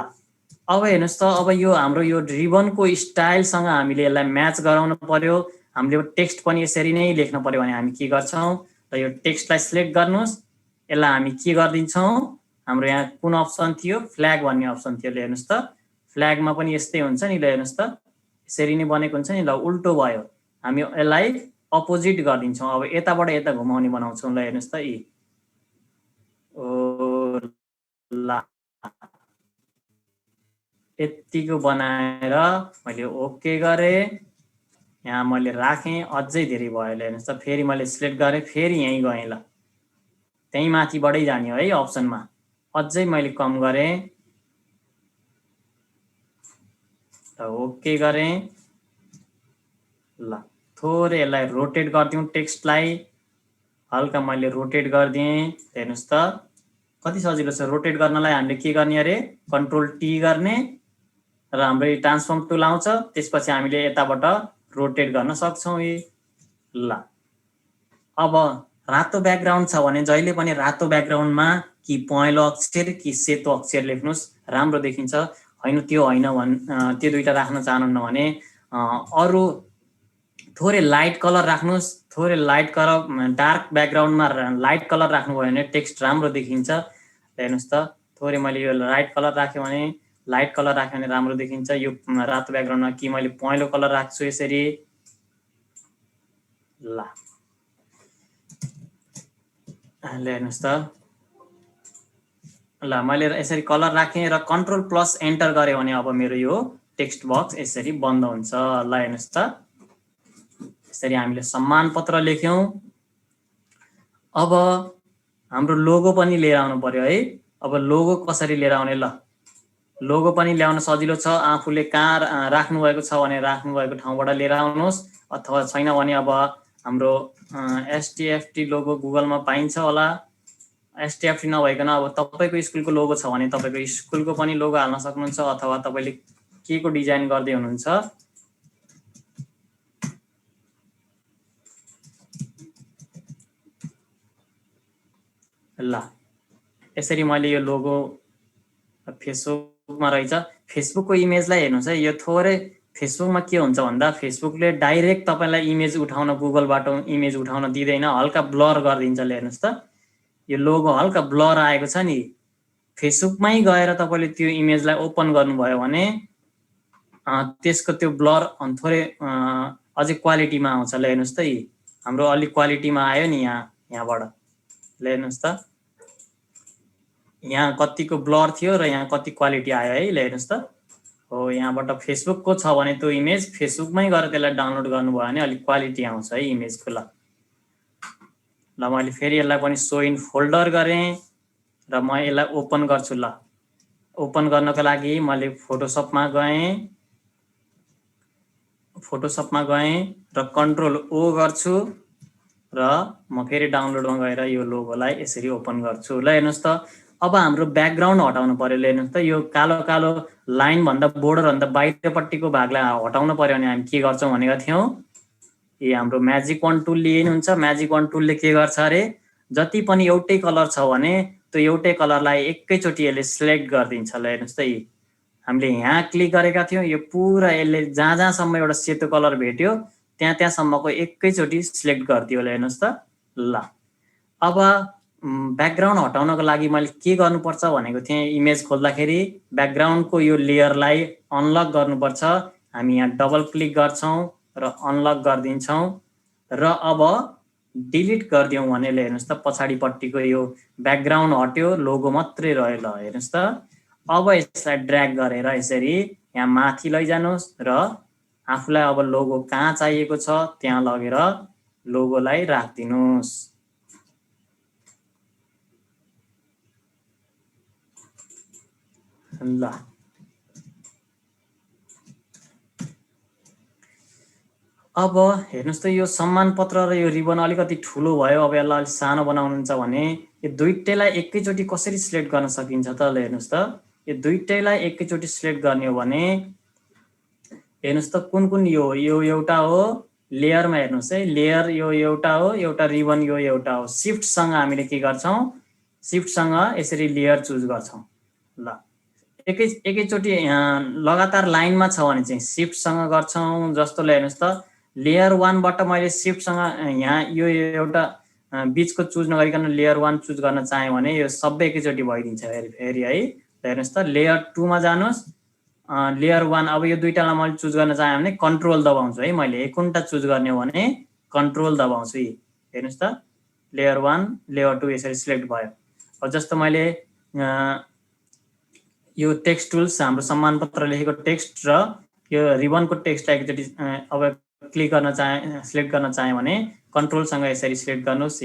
अब हेर्नुस् त अब यो हाम्रो यो रिबनको स्टाइलसँग हामीले यसलाई म्याच गराउन पर्यो। हामीले टेक्स्ट पनि यसरी नै लेख्न पर्यो भने हामी के गर्छौं र यो टेक्स्टलाई सिलेक्ट गर्नुस्। यसलाई हामी के गर्दिन्छौं, हाम्रो यहाँ कुन अप्सन थियो, फ्ल्याग भन्ने अप्सन थियो। हेर्नुस् त फ्ल्यागमा पनि यस्तै हुन्छ नि। ल हेर्नुस् त यसरी नै बनेको हुन्छ नि। ल उल्टो भयो, हामी यसलाई अपोजिट गर्दिन्छौं। अब यताबाट यता घुमाउने बनाउँछौं। ल हेर्नुस् त ओ ल यतिको बनाएर मैले ओके गरे, यहाँ मैले राखे, अझै धेरै भयो। ल हेर्नुस् त फेरि मैले सिलेक्ट गरे, फेरि यही गएँ। ल त्यही माथिबाटै जाने हो है अप्सनमा। अझै मैले कम गरे र ओके गरे। ल थोरै यसलाई रोटेट गर्दियौं, टेक्स्टलाई हल्का मैले रोटेट गर्दिएँ। हेर्नुस् त कति सजिलो छ रोटेट गर्नलाई। हामीले के गर्ने अरे कन्ट्रोल टी गर्ने र हाम्रो ट्रान्सफर्म टुल आउँछ, त्यसपछि हामीले यताबाट रोटेट गर्न सक्छौं। ल अब रातो ब्याकग्राउन्ड छ भने जहिले पनि रातो ब्याकग्राउन्डमा कि पहेँलो अक्षर कि सेतो अक्षर लेख्नुस्, राम्रो देखिन्छ। हैन त्यो हैन त्यो दुईटा राख्न चाहनुहुन्न भने अरु थोरै लाइट कलर राख्नुस्। थोरै लाइट कलर डार्क ब्याकग्राउन्डमा लाइट कलर राख्नुभयो भने टेक्स्ट राम्रो देखिन्छ। हेर्नुस् त थोरै मैले यो लाइट कलर राख्यो भने लाइट कलर राख्यो भने राम्रो देखिन्छ। यो रातो ब्याकग्राउन्डमा कि मैले पहेँलो कलर राख्छु यसरी। ल हेर्नुस् त ल मैले यसरी कलर राखेँ र कन्ट्रोल प्लस एन्टर गरे भने अब मेरो यो टेक्स्ट बक्स यसरी बन्द हुन्छ। ल हेर्नुस् त यसरी हामीले सम्मान पत्र लेख्यौं। अब हाम्रो लोगो पनि लिएर आउनु पर्यो है। अब लोगो कसरी लिएर आउने, ल लोगो पनि ल्याउन सजिलो छ। आफूले कहाँ राख्नु भएको छ भने राख्नु भएको ठाउँबाट लिएर आउनुहोस्, अथवा छैन भने अब हाम्रो एसटीएफटी लोगो गुगलमा पाइन्छ होला। एसटीएफटी नभइकन अब तपाईको स्कुलको लोगो छ भने तपाईको स्कुलको पनि लोगो हाल्न सक्नुहुन्छ, अथवा तपाईले के को डिजाइन गर्दै हुनुहुन्छ। ल यसरी मैले यो लोगो फेसबुकमा रहेछ, फेसबुकको इमेजलाई हेर्नुहोस् है, यो थोरै फेसबुकमा के हुन्छ भन्दा फेसबुकले डाइरेक्ट तपाईँलाई इमेज उठाउन गुगलबाट इमेज उठाउन दिँदैन, हल्का ब्लर गरिदिन्छ। हेर्नुहोस् त, यो लोगो हल्का ब्लर आएको छ नि। फेसबुकमै गएर तपाईँले त्यो इमेजलाई ओपन गर्नुभयो भने त्यसको त्यो ब्लर थोरै अझै क्वालिटीमा आउँछ। ल हेर्नुहोस् त, हाम्रो अलिक क्वालिटीमा आयो नि यहाँबाट। ल हेर्नुहोस् त, यहाँ कतिको ब्लर थियो र यहाँ कति क्वालिटी आयो है। ल हेर्नुहोस् त, हो यहाँबाट फेसबुकको छ भने त्यो इमेज फेसबुकमै गएर त्यसलाई डाउनलोड गर्नुभयो भने अलिक क्वालिटी आउँछ है इमेजको। ल मैले फेरि यसलाई पनि सो इन फोल्डर गरेँ र म यसलाई ओपन गर्छु। ल ओपन गर्नको लागि मैले फोटोसपमा गएँ र कन्ट्रोल ओ गर्छु र म फेरि डाउनलोडमा गएर यो लोगोलाई यसरी ओपन गर्छु। ल हेर्नुहोस् त, अब हाम्रो ब्याकग्राउन्ड हटाउनु पर्यो। ल हेर्नुहोस् त, यो कालो कालो लाइन भन्दा बोर्डर भन्दा बाहिरपट्टिको भागलाई हटाउनु पर्यो भने हामी के गर्छौँ भनेका थियौँ, हाम्रो म्याजिक 1 टुल लिनुहुन्छ। म्याजिक 1 टुलले के गर्छ अरे, जति पनि एउटै कलर छ भने त्यो एउटै कलरलाई एकैचोटि यसले सिलेक्ट गरिदिन्छ। ल हेर्नुहोस् त, हामीले यहाँ क्लिक गरेका थियौँ, यो पुरा यसले जहाँ जहाँसम्म एउटा सेतो कलर भेट्यो त्यहाँसम्मको एकैचोटि सिलेक्ट गरिदियो। ल हेर्नुहोस् त। ल अब ब्याकग्राउन्ड हटाउनको लागि मैले के गर्नुपर्छ भनेको थिएँ, इमेज खोल्दाखेरि ब्याकग्राउन्डको यो लेयरलाई अनलक गर्नुपर्छ। हामी यहाँ डबल क्लिक गर्छौँ र अनलक गरिदिन्छौँ र अब डिलिट गरिदिउँ भने ल हेर्नुहोस् त, पछाडिपट्टिको यो ब्याकग्राउन्ड हट्यो, लोगो मात्रै रह्यो। ल हेर्नुहोस् त, अब यसलाई ड्र्याग गरेर यसरी यहाँ माथि लैजानुहोस् र आफूलाई अब लोगो कहाँ चाहिएको छ त्यहाँ लगेर लोगोलाई राखिदिनुहोस्। ल अब हेर्नुहोस् त, यो सम्मान पत्र र यो रिबन अलिकति ठुलो भयो। अब यसलाई अलिक सानो बनाउनुहुन्छ भने यो दुईटैलाई एकैचोटि कसरी सिलेक्ट गर्न सकिन्छ त? ल हेर्नुहोस् त, यो दुईटैलाई एकैचोटि सिलेक्ट गर्ने हो भने हेर्नुहोस् त, कुन कुन यो एउटा हो लेयरमा। हेर्नुहोस् है, लेयर यो एउटा हो, एउटा रिबन यो एउटा हो। सिफ्टसँग हामीले के गर्छौँ, सिफ्टसँग यसरी लेयर चुज गर्छौँ। ल एकैचोटि लगातार लाइनमा छ भने चाहिँ सिफ्टसँग गर्छौँ। जस्तो ल हेर्नुहोस् त, लेयर 1बाट मैले सिफ्टसँग यहाँ यो एउटा बिचको चुज नगरिकन लेयर 1 चुज गर्न चाहेँ भने यो सबै एकैचोटि भइदिन्छ फेरि है। हेर्नुहोस् त, लेयर 2मा जानुहोस्, लेयर 1। अब यो दुईटालाई मैले चुज गर्न चाहेँ भने कन्ट्रोल दबाउँछु है। मैले एकुन्टा चुज गर्ने हो भने कन्ट्रोल दबाउँछु। हेर्नुहोस् त, लेयर 1 लेयर 2 यसरी सिलेक्ट भयो। अब जस्तो मैले यो टेक्स्ट टुल्स, हाम्रो सम्मान पत्र लेखेको टेक्स्ट र यो रिबनको टेक्स्टलाई एकचोटि अब क्लिक गर्न चाहेँ, सिलेक्ट गर्न चाहेँ भने कन्ट्रोलसँग यसरी सिलेक्ट गर्नुहोस्।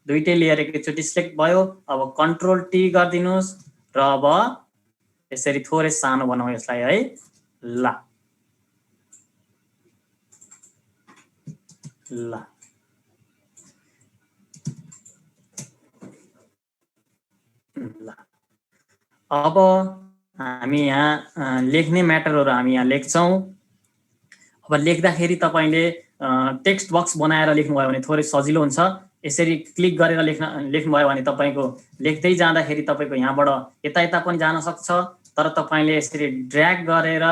दुईटै लेयर एकैचोटि सिलेक्ट भयो। अब कन्ट्रोल टी गरिदिनुहोस् र अब यसरी थोरै सानो बनाऊ यसलाई है। ल अब हामी यहाँ लेख्ने म्याटरहरू हामी यहाँ लेख्छौँ। अब लेख्दाखेरि तपाईँले टेक्स्ट बक्स बनाएर लेख्नुभयो भने थोरै सजिलो हुन्छ। यसरी क्लिक गरेर लेख्नुभयो भने तपाईँको लेख्दै जाँदाखेरि तपाईँको यहाँबाट यता यता पनि जान सक्छ। तर तपाईँले यसरी ड्र्याग गरेर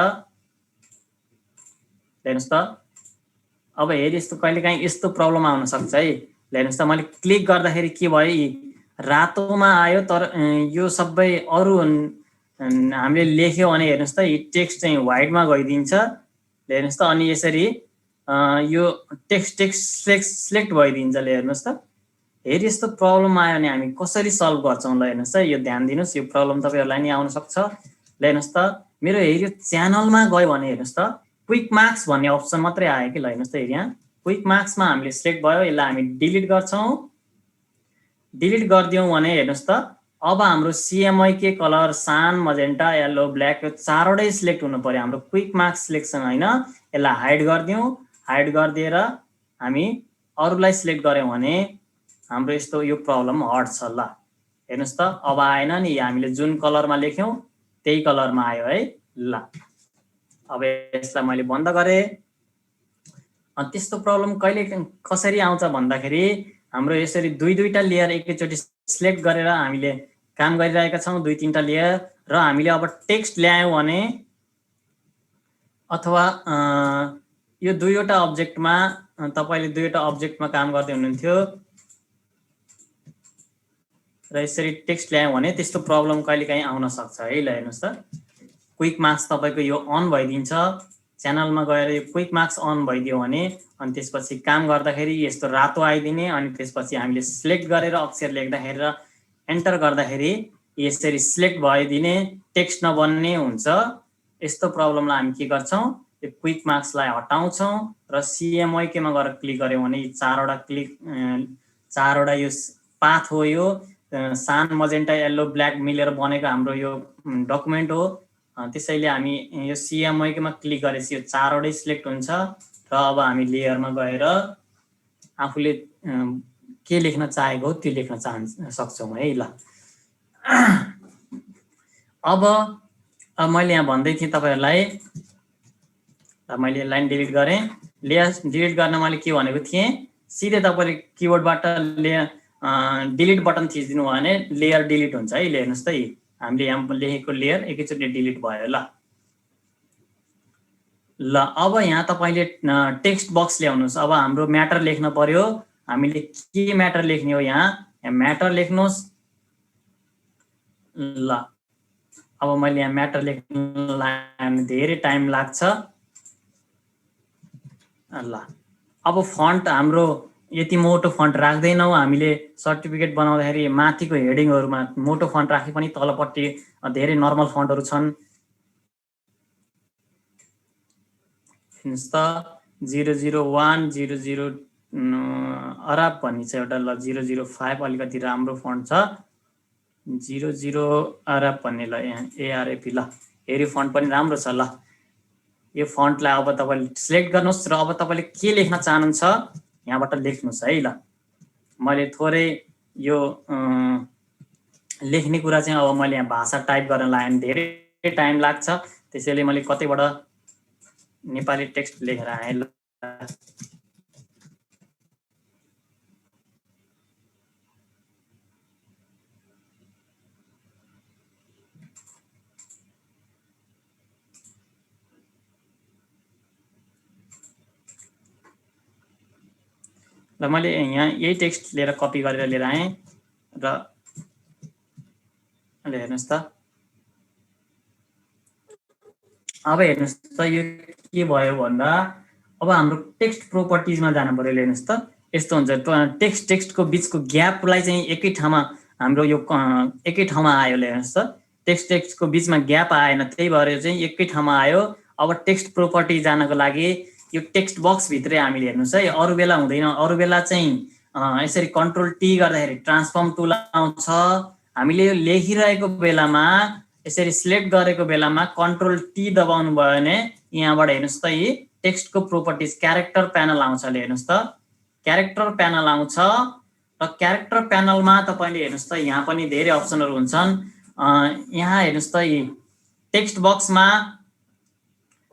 हेर्नुहोस् त, अब हेरि यस्तो कहिलेकाहीँ यस्तो प्रब्लम आउन सक्छ है। हेर्नुहोस् त, मैले क्लिक गर्दाखेरि के भयो, रातोमा आयो तर यो सबै अरू हामीले लेख्यो भने हेर्नुहोस् त, टेक्स्ट चाहिँ व्हाइटमा गइदिन्छ। हेर्नुहोस् त, अनि यसरी यो टेक्स्ट सिलेक्ट भइदिन्छ। हेर्नुहोस् त, हेरि यस्तो प्रब्लम आयो भने हामी कसरी सल्भ गर्छौँ? ल हेर्नुहोस् त, यो ध्यान दिनुहोस्, यो प्रब्लम तपाईँहरूलाई नि आउन सक्छ। ल हेर्नुहोस् त, मेरो हेरि च्यानलमा गयो भने हेर्नुहोस् त, क्विक मार्क्स भन्ने अप्सन मात्रै आयो कि। ल हेर्नुहोस् त, यहाँ क्विक मार्क्समा हामीले सिलेक्ट भयो, यसलाई हामी डिलिट गर्छौँ। डिलिट गरिदिउँ भने हेर्नुहोस् त, अब हाम्रो CMYK कलर, सान, मजेन्टा, येल्लो, ब्ल्याक यो चारवटै सिलेक्ट हुनु पर्यो। हाम्रो क्विक मार्क्स सिलेक्सन होइन। यसलाई हाइड गरिदिउँ। हाइड गरिदिएर हामी अरूलाई सिलेक्ट गऱ्यौँ भने हाम्रो यस्तो यो प्रब्लम हट्छ। ल हेर्नुहोस् त, अब आएन नि, हामीले जुन कलरमा लेख्यौँ त्यही कलरमा आयो है। ल अब यसलाई मैले बन्द गरेँ। त्यस्तो प्रब्लम कहिले कसरी आउँछ भन्दाखेरि हाम्रो यसरी दुईटा लेयर एकैचोटि सिलेक्ट गरेर हामीले काम गरिरहेका छौँ, 2-3टा लेयर, र हामीले अब टेक्स्ट ल्यायौँ भने अथवा यो दुईवटा अब्जेक्टमा तपाईले दुईवटा अब्जेक्टमा काम गर्दै हुनुहुन्थ्यो र यसरी टेक्स्ट ल्यायो भने त्यस्तो प्रब्लम कहिलेकाहीँ आउन सक्छ है। ल हेर्नुहोस् त, क्विक मार्क्स तपाईँको यो अन भइदिन्छ, च्यानलमा गएर यो क्विक मार्क्स अन भइदियो भने अनि त्यसपछि काम गर्दाखेरि यस्तो रातो आइदिने, अनि त्यसपछि हामीले सिलेक्ट गरेर अक्षर लेख्दाखेरि र एन्टर गर्दाखेरि यसरी सिलेक्ट भइदिने, टेक्स्ट नबन्ने हुन्छ। यस्तो प्रब्लमलाई हामी के गर्छौँ, यो क्विक मार्क्सलाई हटाउँछौँ र सिएमवाईकेमा गएर क्लिक गऱ्यौँ भने चारवटा यो पाथ हो, यो सान मजेन्टा येल्लो ब्ल्याक मिलेर बनेको हाम्रो यो डकुमेन्ट हो। त्यसैले हामी यो सिएमवाईकेमा क्लिक गरेपछि यो चारवटै सिलेक्ट हुन्छ र अब हामी लेयरमा गएर आफूले के लेख्न चाहेको हो त्यो लेख्न सक्छौँ है। ल अब मैले यहाँ भन्दै थिएँ तपाईँहरूलाई, मैले लाइन डिलिट गरेँ। लेयर डिलिट गर्न मैले के भनेको थिएँ, सिधै तपाईँले किबोर्डबाट डिलिट बटन थिचिदिनु भयो भने लेयर डिलिट हुन्छ है। हेर्नुहोस् त, हामीले यहाँ लेखेको लेयर एकैचोटि डिलिट भयो। ल अब यहाँ तपाईँले टेक्स्ट बक्स ल्याउनुहोस्। अब हाम्रो म्याटर लेख्न पर्यो, हामीले के म्याटर लेख्ने हो, यहाँ म्याटर लेख्नुहोस्। ल अब मैले यहाँ म्याटर लेख्न धेरै टाइम लाग्छ। ल अब फन्ट हाम्रो यति मोटो फन्ट राख्दैनौँ हामीले। सर्टिफिकेट बनाउँदाखेरि माथिको हेडिङहरूमा मोटो फन्ट राखे पनि तलपट्टि धेरै नर्मल फन्टहरू छन्। हेर्नुहोस् त, 001 00 अराब भन्ने छ एउटा। ल 005 अलिकति राम्रो फन्ट छ, 00 अराब भन्ने। ल यहाँ एआरएपी। ल हेऱ्यो फन्ट पनि राम्रो छ। ल यो फन्टलाई अब तपाईँले सिलेक्ट गर्नुहोस् र अब तपाईँले के लेख्न चाहनुहुन्छ यहाँबाट लेख्नुहोस् है। ल मैले थोरै यो लेख्ने कुरा चाहिँ अब मैले यहाँ भाषा टाइप गर्न लाग्यो धेरै टाइम लाग्छ, त्यसैले मैले कतैबाट नेपाली टेक्स्ट लेखेर आएँ। ल मैले यहाँ यही टेक्स्ट लिएर कपी गरेर लिएर आएँ र हेर्नुहोस् त, अब हेर्नुहोस् त यो के भयो भन्दा अब हाम्रो टेक्स्ट प्रोपर्टिजमा जानु पर्यो। हेर्नुहोस् त, यस्तो हुन्छ, टेक्स्टको बिचको ग्यापलाई चाहिँ एकै ठाउँमा हाम्रो यो एकै ठाउँमा आयो। हेर्नुहोस् त, टेक्स्टको बिचमा ग्याप आएन, त्यही भएर चाहिँ एकै ठाउँमा आयो। अब टेक्स्ट प्रोपर्टी जानको लागि यो टेक्स्ट बक्सभित्रै हामीले हेर्नुहोस् है, अरू बेला हुँदैन। अरू बेला चाहिँ यसरी कन्ट्रोल टी गर्दाखेरि ट्रान्सफर्म टुल आउँछ। हामीले यो लेखिरहेको बेलामा यसरी सिलेक्ट गरेको बेलामा कन्ट्रोल टी दबाउनु भयो भने यहाँबाट हेर्नुहोस् त, यी टेक्स्टको प्रोपर्टिज क्यारेक्टर प्यानल आउँछ। हेर्नुहोस् त, क्यारेक्टर प्यानल आउँछ र क्यारेक्टर प्यानलमा तपाईँले हेर्नुहोस् त, यहाँ पनि धेरै अप्सनहरू हुन्छन्। यहाँ हेर्नुहोस् त, यी टेक्स्ट बक्समा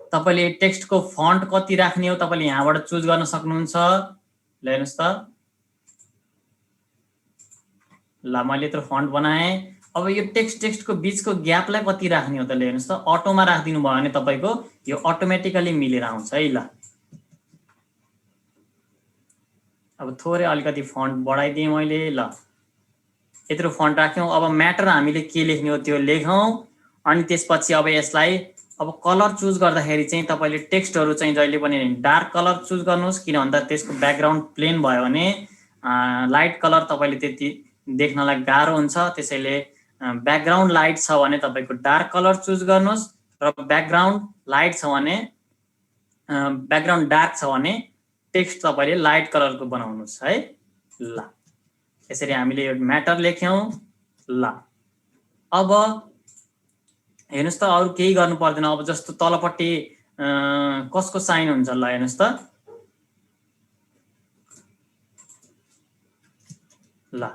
तपाईँले टेक्स्टको फन्ट कति राख्ने हो तपाईँले यहाँबाट चुज गर्न सक्नुहुन्छ। ल हेर्नुहोस् त, ल मैले यत्रो फन्ट बनाएँ। अब यो टेक्स्टको बिचको ग्यापलाई कति राख्ने हो त, हेर्नुहोस् त, अटोमा राखिदिनु भयो भने तपाईँको यो अटोमेटिकली मिलेर आउँछ है। ल अब थोरै अलिकति फन्ट बढाइदिएँ मैले। ल यत्रो फन्ट राख्यौँ। अब म्याटर हामीले के लेख्ने हो त्यो लेखौँ, अनि त्यसपछि अब यसलाई अब कलर चुज गर्दाखेरि चाहिँ तपाईँले टेक्स्टहरू चाहिँ जहिले पनि डार्क कलर चुज गर्नुहोस्, किन भन्दा त्यसको ब्याकग्राउन्ड प्लेन भयो भने लाइट कलर तपाईँले त्यति देख्नलाई गाह्रो हुन्छ। त्यसैले ब्याकग्राउन्ड लाइट छ भने तपाईँको डार्क कलर चुज गर्नुहोस् र ब्याकग्राउन्ड लाइट छ भने ब्याकग्राउन्ड डार्क छ भने टेक्स्ट तपाईँले लाइट कलरको बनाउनुहोस् है। ल यसरी हामीले यो म्याटर लेख्यौँ। ल अब हेर्नुहोस् त, अरू केही गर्नु पर्दैन। अब जस्तो तलपट्टि कसको साइन हुन्छ, ल हेर्नुहोस् त, ल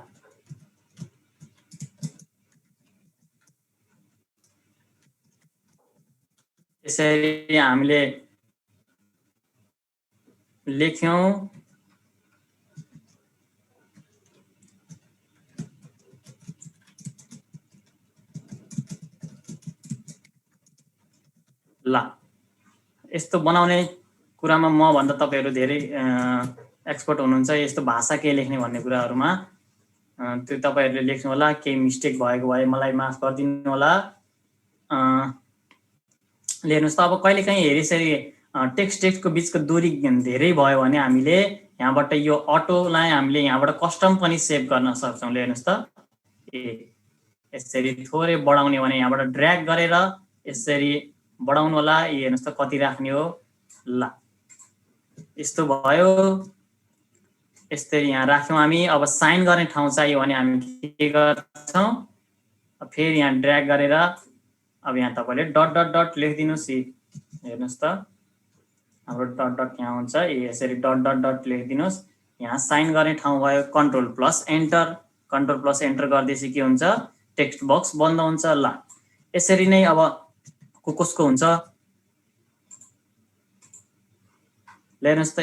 यसरी हामीले लेख्यौँ। ल यस्तो बनाउने कुरामा म भन्दा तपाईहरु धेरै एक्सपर्ट हुनुहुन्छ यस्तो भाषा के लेख्ने भन्ने कुराहरुमा त्यो तपाईहरुले लेख्नु होला केही मिस्टेक भएको भए मलाई माफ गरिदिनु होला हेर्नुस् त अब कहिलेकाहीँ हेरिसरी टेक्स्टको बीचको दूरी धेरै भयो भने हामीले यहाँबाट यो अटोलाई हामीले यहाँबाट कस्टम पनि सेभ गर्न सक्छौं हेर्नुस् त यसरी थोरै बढाउने भने यहाँबाट ड्र्याग गरेर यसरी बढाउनु होला हेर्नुस् त कति राख्ने हो ल यस्तो भयो यसरी यहाँ राख्यौं हामी अब साइन गर्ने ठाउँ चाहियो भने हामी के गर्छौं फेरि यहाँ ड्र्याग गरेर अब यहाँ तपाईले डट डट डट लेखिदिनुस् हेर्नुस् त हाम्रो डट डट यहाँ हुन्छ यसरी डट डट डट लेखिदिनुस् यहाँ साइन गर्ने ठाउँ भयो कन्ट्रोल प्लस एन्टर गर्दैछ के हुन्छ टेक्स्ट बक्स बन्द हुन्छ ल यसरी नै अब कसको हुन्छ हेर्नुस् त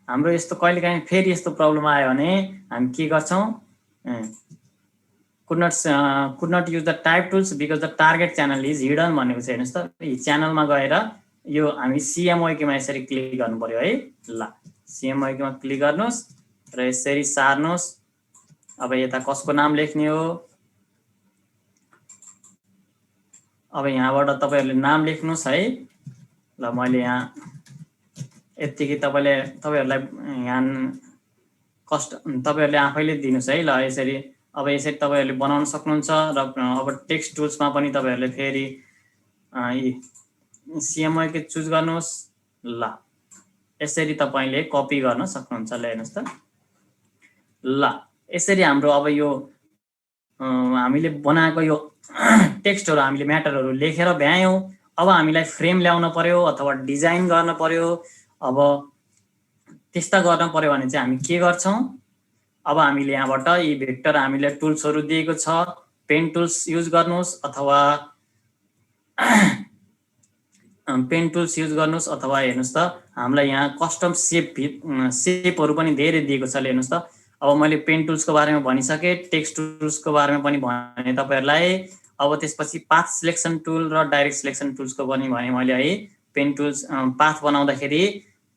हाम्रो यस्तो कहिलेकाहीँ फेरि यस्तो प्रब्लम आयो भने हामी के गर्छौं could not use the type tools because the target channel is hidden भनेको छ हेर्नुस् त च्यानलमा गएर यो हामी CMYK मा यसरी क्लिक गर्नु पर्यो है ल CMYK मा क्लिक गर्नुस् र यसरी सार्नुस् अब यता कसको नाम लेख्ने हो अब यहाँबाट तपाईहरुले नाम लेख्नुस् है ल मैले यहाँ यतिकै तपाईहरुलाई यहाँ कस्ट तपाईहरुले आफैले दिनुस् है ल यसरी अब यसरी तपाईहरुले बनाउन सक्नुहुन्छ र अब टेक्स्ट टुल्स मा पनि तपाईहरुले फेरि CMYK चुज गर्नुस् ल यसरी तपाईले कपी गर्न सक्नुहुन्छ ल हेर्नुस् त ल यसरी हाम्रो अब यो हामीले बनाएको यो टेक्स्टहरु हामीले म्याटरहरु लेखेर भ्यायौं अब हामीलाई फ्रेम ल्याउन पर्यो अथवा डिजाइन गर्न पर्यो अब त्यस्ता गर्न पर्यो भने चाहिँ हामी के गर्छौं अब हामीले यहाँबाट यी भेक्टर हामीले टुल्सहरु दिएको छ पेन टुल्स युज गर्नुस् अथवा हेर्नुस् त हामीलाई यहाँ कस्टम शेपहरु पनि धेरै दिएको छ हेर्नुस् त अब मैले पेन टुल्सको बारेमा भनिसके टेक्स्ट टुल्सको बारेमा पनि भने तपाईहरुलाई अब त्यसपछि पाथ सिलेक्सन टुल र डाइरेक्ट सिलेक्सन टुल्सको पनि भने मैले है पेन टुल्स पाथ बनाउँदाखेरि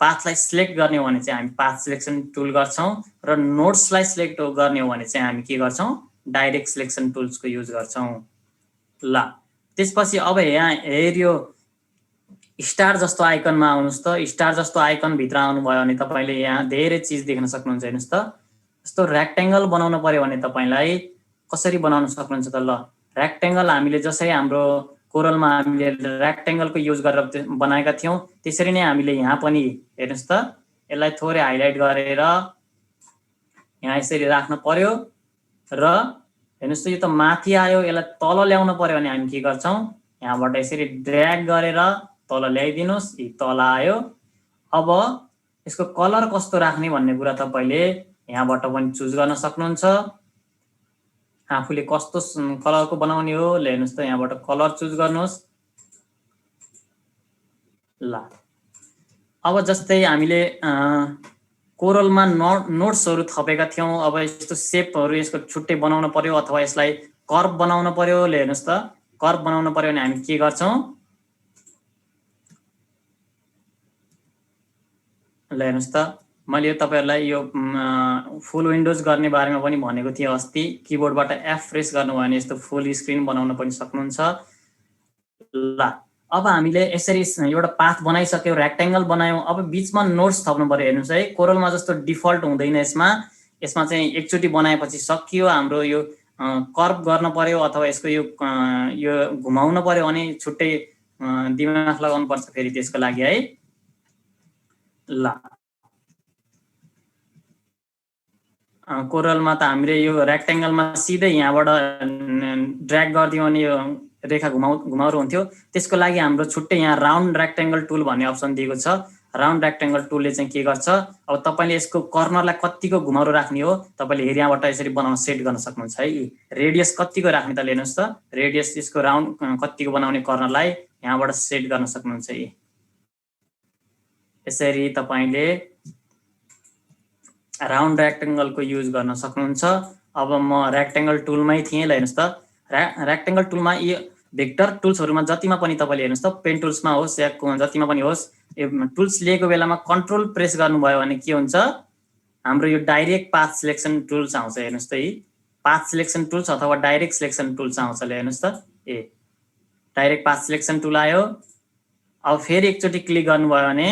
पाथलाई सिलेक्ट गर्ने हो भने चाहिँ हामी पाथ सिलेक्सन टुल गर्छौं र नोड्सलाई सिलेक्ट गर्ने हो भने चाहिँ हामी के गर्छौं डाइरेक्ट सिलेक्सन टुल्सको युज गर्छौं ल त्यसपछि अब यहाँ हेरियो स्टार जस्तो आइकनमा आउनुस् त स्टार जस्तो आइकन भित्र आउनु भयो भने तपाईले यहाँ धेरै चीज देख्न सक्नुहुन्छ हेर्नुस् त जस्तो रेक्टेंगल बनाउन पर्यो भने तपाईलाई कसरी बनाउन सक्नुहुन्छ त ल रेक्टेंगल हामीले जसरी हाम्रो कोरलमा हामीले रेक्टेंगलको युज गरेर बनाएका थियौं त्यसरी नै हामीले यहाँ पनि हेर्नुस् त यसलाई थोरै हाइलाइट गरेर यहाँ यसरी राख्न पर्यो र हेर्नुस् त यो त माथि आयो यसलाई तल ल्याउन पर्यो भने हामी के गर्छौं यहाँबाट यसरी ड्र्याग गरेर तल ल्याइदिनुस् तल आयो अब यसको कलर कस्तो राख्ने भन्ने कुरा तपाईले यहाँबाट पनि चुज गर्न सक्नुहुन्छ आफुले कस्तो कलरको बनाउने हो हेर्नुस् त यहाँबाट कलर चुज गर्नुस् ल अब जस्तै हामीले कोरलमा नोट्सहरु थपेका थियौं अब यस्तो शेपहरु यसको छुट्टै बनाउन पर्यो अथवा यसलाई कर्व बनाउन पर्यो हेर्नुस् त कर्व बनाउन पर्यो भने हामी के गर्छौं ल हेर्नुस् त मैले तपाईहरुलाई यो फुल विन्डोज गर्ने बारेमा पनि भनेको थिए अस्ति किबोर्डबाट F प्रेस गर्नु भयो भने यस्तो फुल स्क्रिन बनाउन पनि सक्नुहुन्छ ल अब हामीले यसरी एउटा पाथ बनाइसक्यौ रेक्टेंगल बनायौं अब बीचमा नोट्स थप्नु पर्यो हेर्नुस् है कोरलमा जस्तो डिफल्ट हुँदैन यसमा चाहिँ एकचोटी बनाएपछि सकियो हाम्रो यो कर्व गर्न पर्यो अथवा यसको यो घुमाउन पर्यो भने छुट्टै दिमाग लगाउनु पर्छ फेरि त्यसको लागि है ल कोरलमा त हामीले यो रेक्टेंगलमा सिधै यहाँबाट ड्र्याग गर्दियौ अनि यो रेखा घुमाउरो हुन्थ्यो त्यसको लागि हाम्रो छुट्टै यहाँ राउन्ड रेक्टेंगल टुल भन्ने अप्सन दिएको छ राउन्ड रेक्टेंगल टुलले चाहिँ के गर्छ अब तपाईले यसको कर्नरलाई कतिको घुमाउरो राख्ने हो तपाईले यहाँबाट यसरी बनाउन सेट गर्न सक्नुहुन्छ है रेडियस कतिको राख्ने त हेर्नुस् त रेडियस यसको राउन्ड कतिको बनाउने कर्नरलाई यहाँबाट सेट गर्न सक्नुहुन्छ यसरी तपाईले राउन्ड रेक्टेंगलको युज गर्न सक्नुहुन्छ अब म रेक्टेंगल टुलमै थिए ल हेर्नुस् त रेक्टेंगल टुलमा भेक्टर टुल्सहरुमा जतिमा पनि तपाईले हेर्नुस् त पेन टुल्समा होस् या जतिमा पनि होस् टुल्स लिएको बेलामा कन्ट्रोल प्रेस गर्नुभयो भने के हुन्छ हाम्रो यो डाइरेक्ट पाथ सिलेक्सन टुल्स आउँछ हेर्नुस् त यी पाथ सिलेक्सन टुल्स अथवा डाइरेक्ट सिलेक्सन टुल्स आउँछ ल हेर्नुस् त डाइरेक्ट पाथ सिलेक्सन टुल आयो अब फेरि एकचोटी क्लिक गर्नुभयो भने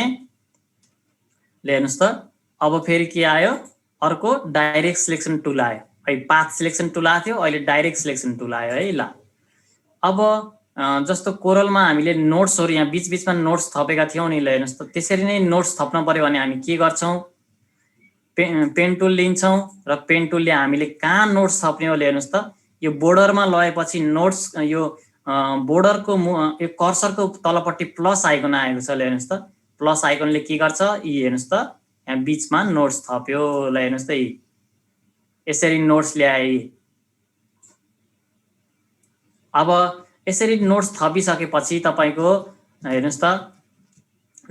ल हेर्नुस् त अब फेरि के आयो अर्को डाइरेक्ट सिलेक्सन टुल आयो है पाथ सिलेक्सन टुल आथ्यो अहिले डाइरेक्ट सिलेक्सन टुल आयो है ल अब जस्तो कोरलमा हामीले नोट्सहरु यहाँ बीच बीचमा नोट्स थपेका थियौ नि ल हेर्नुस् त त्यसरी नै नोट्स थप्न पर्यो भने हामी के गर्छौं पेन टुल लिन्छौं र पेन टुलले हामीले कहाँ नोट्स थप्ने हो हेर्नुस् त यो बोर्डरमा लगेपछि नोट्स यो बोर्डरको यो कर्सरको तलपट्टि प्लस आइकन आएको छ ल हेर्नुस् त प्लस आइकनले के गर्छ यी हेर्नुस् त यहाँ बीचमा नोट्स थप्यो ल हेर्नुस् त यी यसरी नोट्स ल्याए अब यसरी नोट्स थपिसकेपछि तपाईको हेर्नुस् त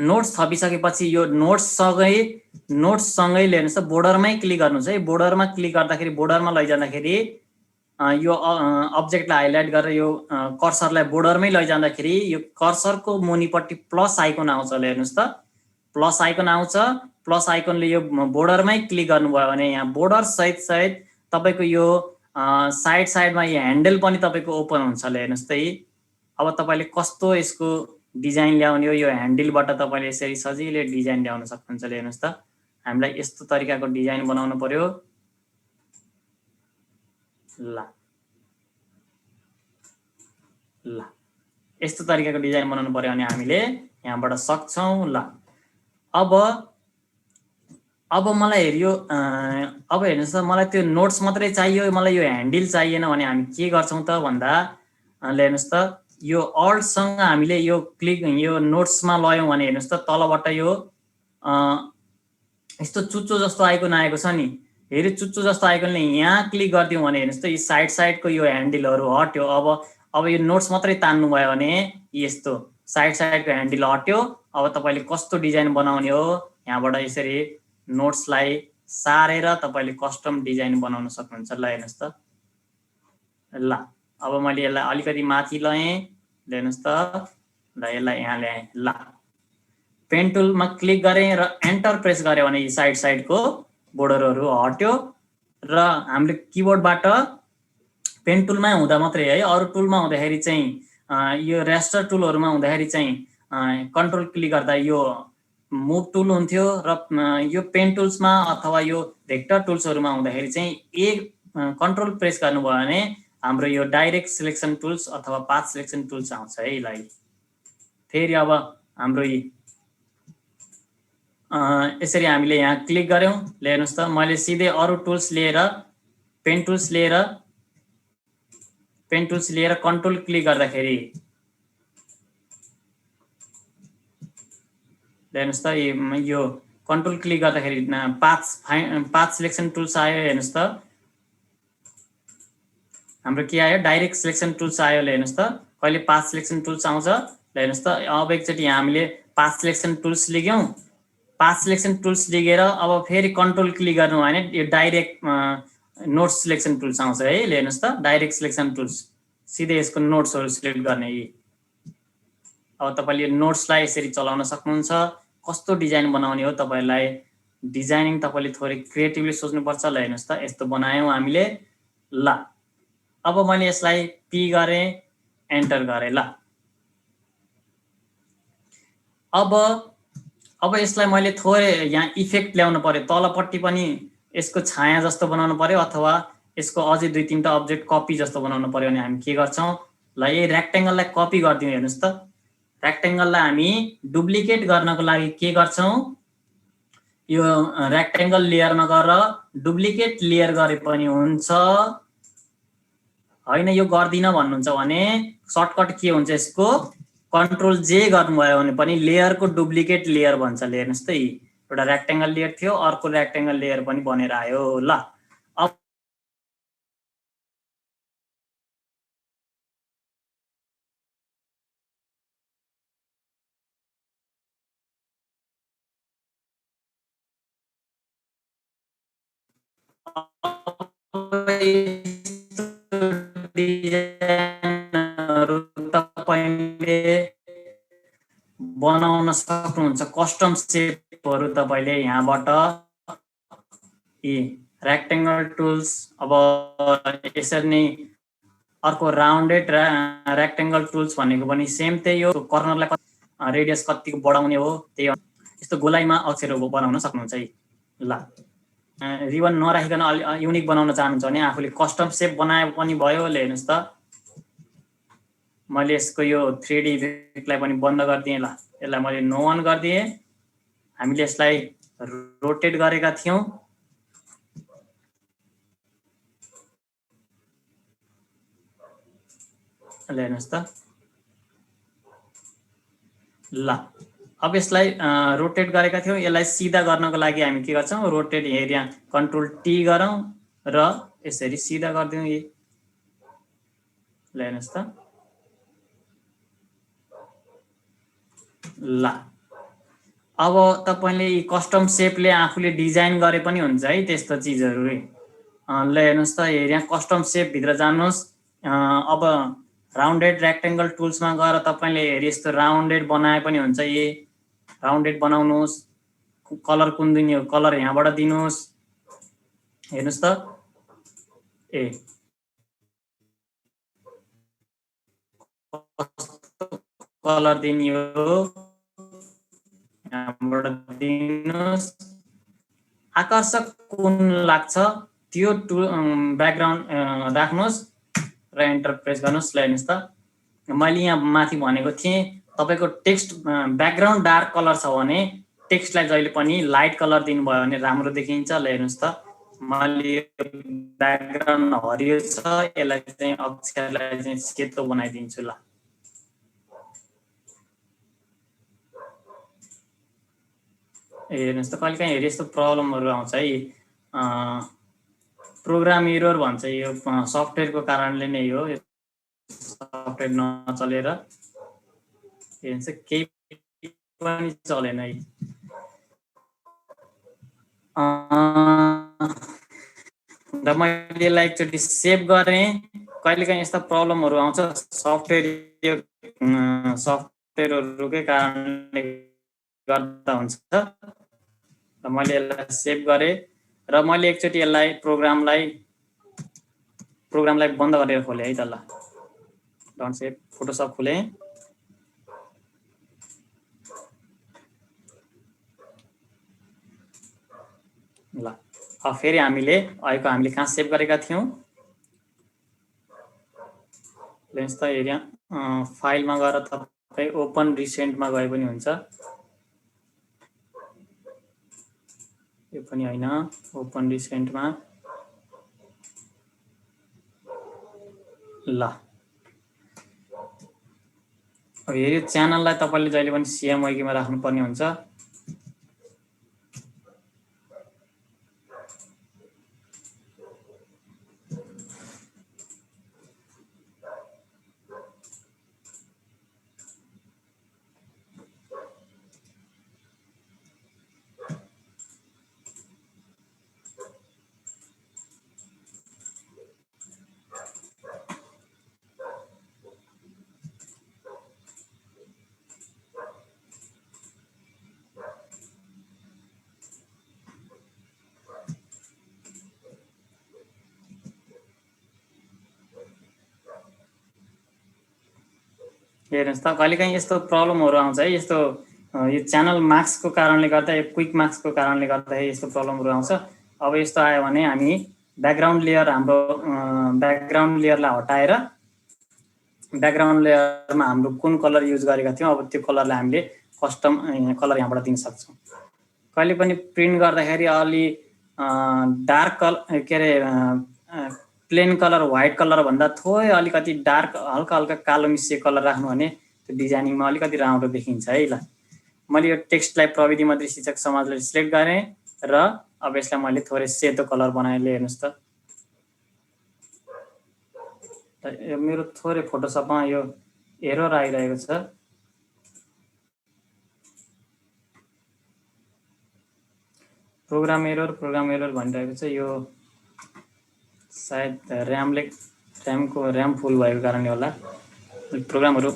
नोट्स थपिसकेपछि यो नोट्स सँगै हेर्नुस् त बोर्डरमै क्लिक गर्नुस् है बोर्डरमा क्लिक गर्दाखेरि बोर्डरमा लैजाँदाखेरि यो अब्जेक्टलाई हाइलाइट गरेर यो कर्सरलाई बोर्डरमै लैजाँदाखेरि यो कर्सरको मुनिपट्टि प्लस आइकन आउँछ ल हेर्नुस् त प्लस आइकन आउँछ प्लस आइकनले यो बोर्डरमै क्लिक गर्नुभयो भने यहाँ बोर्डर सहित तपाईको यो साइडमा यो ह्यान्डल पनि तपाईको ओपन हुन्छ ल हेर्नुस् त अब तपाईले कस्तो यसको डिजाइन ल्याउने हो यो ह्यान्डलबाट तपाईले यसरी सजिलै डिजाइन ल्याउन सक्नुहुन्छ ल हेर्नुस् त हामीलाई यस्तो तरिकाको डिजाइन बनाउनु पर्यो ल यस्तो तरिकाको डिजाइन बनाउनु पर्यो भने हामीले यहाँबाट सक्छौं ल अब मलाई हेरियो अब हेर्नुस् त मलाई त्यो नोट्स मात्रै चाहियो मलाई यो ह्यान्डल चाहिएन भने हामी के गर्छौं त भन्दा ल हेर्नुस् त यो अल्ट सँग हामीले यो क्लिक यो नोट्समा लयौं भने हेर्नुस् त तलबाट यो यस्तो चुच्चो जस्तो आइकन आएको छ नि हेरि चुच्चो जस्तो आइकनले यहाँ क्लिक गर्दियौ भने हेर्नुस् त यो साइडको यो ह्यान्डलहरु हट्यो अब यो नोट्स मात्रै तान्नु भयो भने यस्तो साइडको ह्यान्डल हट्यो अब तपाईले कस्तो डिजाइन बनाउने हो यहाँबाट यसरी नोट्सलाई सारेर तपाईले कस्टम डिजाइन बनाउन सक्नुहुन्छ ल हेर्नुस् त ल अब मैले यसलाई अलिकति माथि लए ल हेर्नुस् त ल यसलाई यहाँ ल्याए ल पेन टुलमा क्लिक गरे र एन्टर प्रेस गरे भने यी साइडको बोर्डरहरु हट्यो र हामीले किबोर्डबाट पेन टुलमा हुँदा मात्रै है अरु टुलमा हुँदाखेरि चाहिँ यो रेस्टर टुलहरुमा हुँदाखेरि चाहिँ कन्ट्रोल क्लिक गर्दा यो मुभ टुल हुन्थ्यो र यो पेन टुल्समा अथवा यो भेक्टर टुल्सहरुमा हुँदाखेरि चाहिँ कन्ट्रोल प्रेस गर्नुभयो भने हाम्रो यो डाइरेक्ट सिलेक्सन टुल्स अथवा पाथ सिलेक्सन टुल्स आउँछ है ल फेरि अब हाम्रो यसरी हामीले यहाँ क्लिक गर्यौं ल हेर्नुस् त मैले सिधै अरु टुल्स लिएर पेन टुल्स लिएर कन्ट्रोल क्लिक गर्दाखेरि हेर्नुस् त यो कन्ट्रोल क्लिक गर्दाखेरि पाथ सिलेक्सन टुल्स आयो हेर्नुस् त हाम्रो के आयो डाइरेक्ट सिलेक्सन टुल्स आयो ल हेर्नुस् त कहिले पाथ सिलेक्सन टुल्स आउँछ ल हेर्नुस् त अब एकचोटी हामीले पाथ सिलेक्सन टुल्स लिग्यौं पाथ सिलेक्सन टुल्स लिगेर अब फेरि कन्ट्रोल क्लिक गर्नु भने यो डाइरेक्ट नोट्स सिलेक्सन टुल्स आउँछ है ल हेर्नुस् त डाइरेक्ट सिलेक्सन टुल्स सिधै यसको नोट्सहरु सिलेक्ट गर्ने अब तपाईले यो नोट्सलाई यसरी चलाउन सक्नुहुन्छ कस्तो डिजाइन बनाउने हो तपाईलाई डिजाइनिङ तपाईले थोरै क्रिएटिभली सोच्नु पर्छ ल हेर्नुस् त यस्तो बनायौं हामीले ल अब मैले यसलाई पी गरे एन्टर गरे ल अब यसलाई मैले थोरै यहाँ इफेक्ट ल्याउनु पर्यो तलपट्टि पनि यसको छाया जस्तो बनाउनु पर्यो अथवा यसको अझै दुई तीनटा अब्जेक्ट कपी जस्तो बनाउनु पर्यो भने हामी के गर्छौं ल यही रेक्टेंगललाई कपी गर्दियौ हेर्नुस् त रेक्टेंगललाई हामी डुप्लिकेट गर्नको लागि के गर्छौं यो रेक्टेंगल लेयरमा गएर डुप्लिकेट लेयर गरे पनि हुन्छ हैन यो गर्दिन भन्नुहुन्छ भने सर्टकट के हुन्छ यसको कन्ट्रोल जे गर्नुभयो भने पनि लेयरको डुप्लिकेट लेयर भन्छ ल हेर्नुस् त एउटा रेक्टेंगल लेयर थियो अर्को रेक्टेंगल लेयर पनि बनेर आयो ल अब डिजाइनहरु बनाउन सक्नुहुन्छ कस्टम सेपहरू तपाईले यहाँबाट यी रेक्टेंगल टुल्स अब यसरी नै अर्को राउन्डेड रेक्टेंगल टुल्स भनेको पनि सेम त्यही हो कर्नरलाई रेडियस कतिको बढाउने हो त्यही यस्तो गोलाइमा अक्षरहरू बनाउन सक्नुहुन्छ है ल रिबन नराखिकन युनिक बनाउन चाहनुहुन्छ भने आफूले कस्टम सेप बनाए पनि भयो ल हेर्नुस् त मैले यसको यो 3D इफेक्टलाई पनि बन्द गर्दिए ल यसलाई मैले नो अन गर्दिए हामीले यसलाई रोटेट गरेका थियौं ल हेर्नुस् त ल अब यसलाई रोटेट गरेका थियौं यसलाई सिधा गर्नको लागि हामी के गर्छौं रोटेट एरिया कन्ट्रोल टी गरौं र यसरी सिधा गर्दियौं ल हेर्नुस् त ल अब तपाईले कस्टम सेपले आफूले डिजाइन गरे पनि हुन्छ है त्यस्तो चीजहरु ल हेर्नुस् त एरिया कस्टम सेप भित्र जानुस् अब राउन्डेड रेक्टेंगल टुल्स में गएर तपाईले यस्तो राउन्डेड बनाए पनि हुन्छ यी राउन्डेड बनाउनुस् कलर कुन दिने हो कलर यहाँबाट दिनुस् हेर्नुस् त ए कलर दिने हो यहाँबाट दिनुस् आकर्षक कुन लाग्छ त्यो ब्याकग्राउन्ड राख्नुस् र एन्टर प्रेस गर्नुस् ल हेर्नुस् त मैले यहाँ माथि भनेको थिएँ तपाईको टेक्स्ट ब्याकग्राउन्ड डार्क कलर छ भने टेक्स्टलाई जहिले पनि लाइट कलर दिनुभयो भने राम्रो देखिन्छ ल हेर्नुस् त मैले ब्याकग्राउन्ड हरियो छ यसलाई चाहिँ अक्षरलाई चाहिँ सेतो बनाइदिन्छु ल हेर्नुस् त कहिलेकाहीँ यस्तो प्रब्लमहरु आउँछ है प्रोग्राम एरर भन्छ यो सफ्टवेयरको कारणले नै हो सफ्टवेयर नचलेर हेर्नुस् केही पनि चलेन है र मैले यसलाई एकचोटि सेभ गरेँ कहिलेकाहीँ यस्ता प्रब्लमहरु आउँछ सफ्टवेयरहरुकै कारणले गर्दा हुन्छ र मैले यसलाई सेभ गरेँ र मैले एकचोटि यसलाई प्रोग्रामलाई बन्द गरेर खोले है त ल डोन्ट सेभ फोटोशप खोले ल अब फेरि हामीले कहाँ सेभ गरेका थियौं लेन्स त एरिया फाइलमा गएर तपाई ओपन रिसेन्टमा गए पनि हुन्छ यो पनि हैन ओपन रिसेन्टमा ल अब यो च्यानललाई तपाईले जहिले पनि CMYK मा राख्नु पर्ने हुन्छ हेर्नुस् त कहिलेकाहीँ यस्तो प्रब्लमहरु आउँछ है यस्तो यो च्यानल मार्क्सको कारणले गर्दा यो क्विक मार्क्सको कारणले गर्दा यस्तो प्रब्लमहरु आउँछ अब यस्तो आयो भने हामी ब्याकग्राउन्ड लेयर हाम्रो ब्याकग्राउन्ड लेयरलाई हटाएर ब्याकग्राउन्ड लेयरमा हाम्रो कुन कलर युज गरेका थियौं अब त्यो कलरलाई हामीले कस्टम कलर यहाँबाट दिन सक्छौं कहिले पनि प्रिन्ट गर्दाखेरि अलि डार्क कलर के रे प्लेन कलर व्हाइट कलर भन्दा थोरै अलिकति डार्क हल्का हल्का कालो मिसिएको कलर राख्नु भने त्यो डिजाइनिङमा अलिकति राम्रो देखिन्छ है ल मैले यो टेक्स्टलाई प्रविधि मन्त्री शिक्षक समाजले सिलेक्ट गरे र अब यसलाई मैले थोरै सेतो कलर बनाएले हेर्नुस् त मेरो थोरै फोटोशपमा यो एरर आइरहेको छ प्रोग्राम एरर भनिरहेको छ यो सायद र्याम फुल भएको कारणले होला प्रोग्रामहरु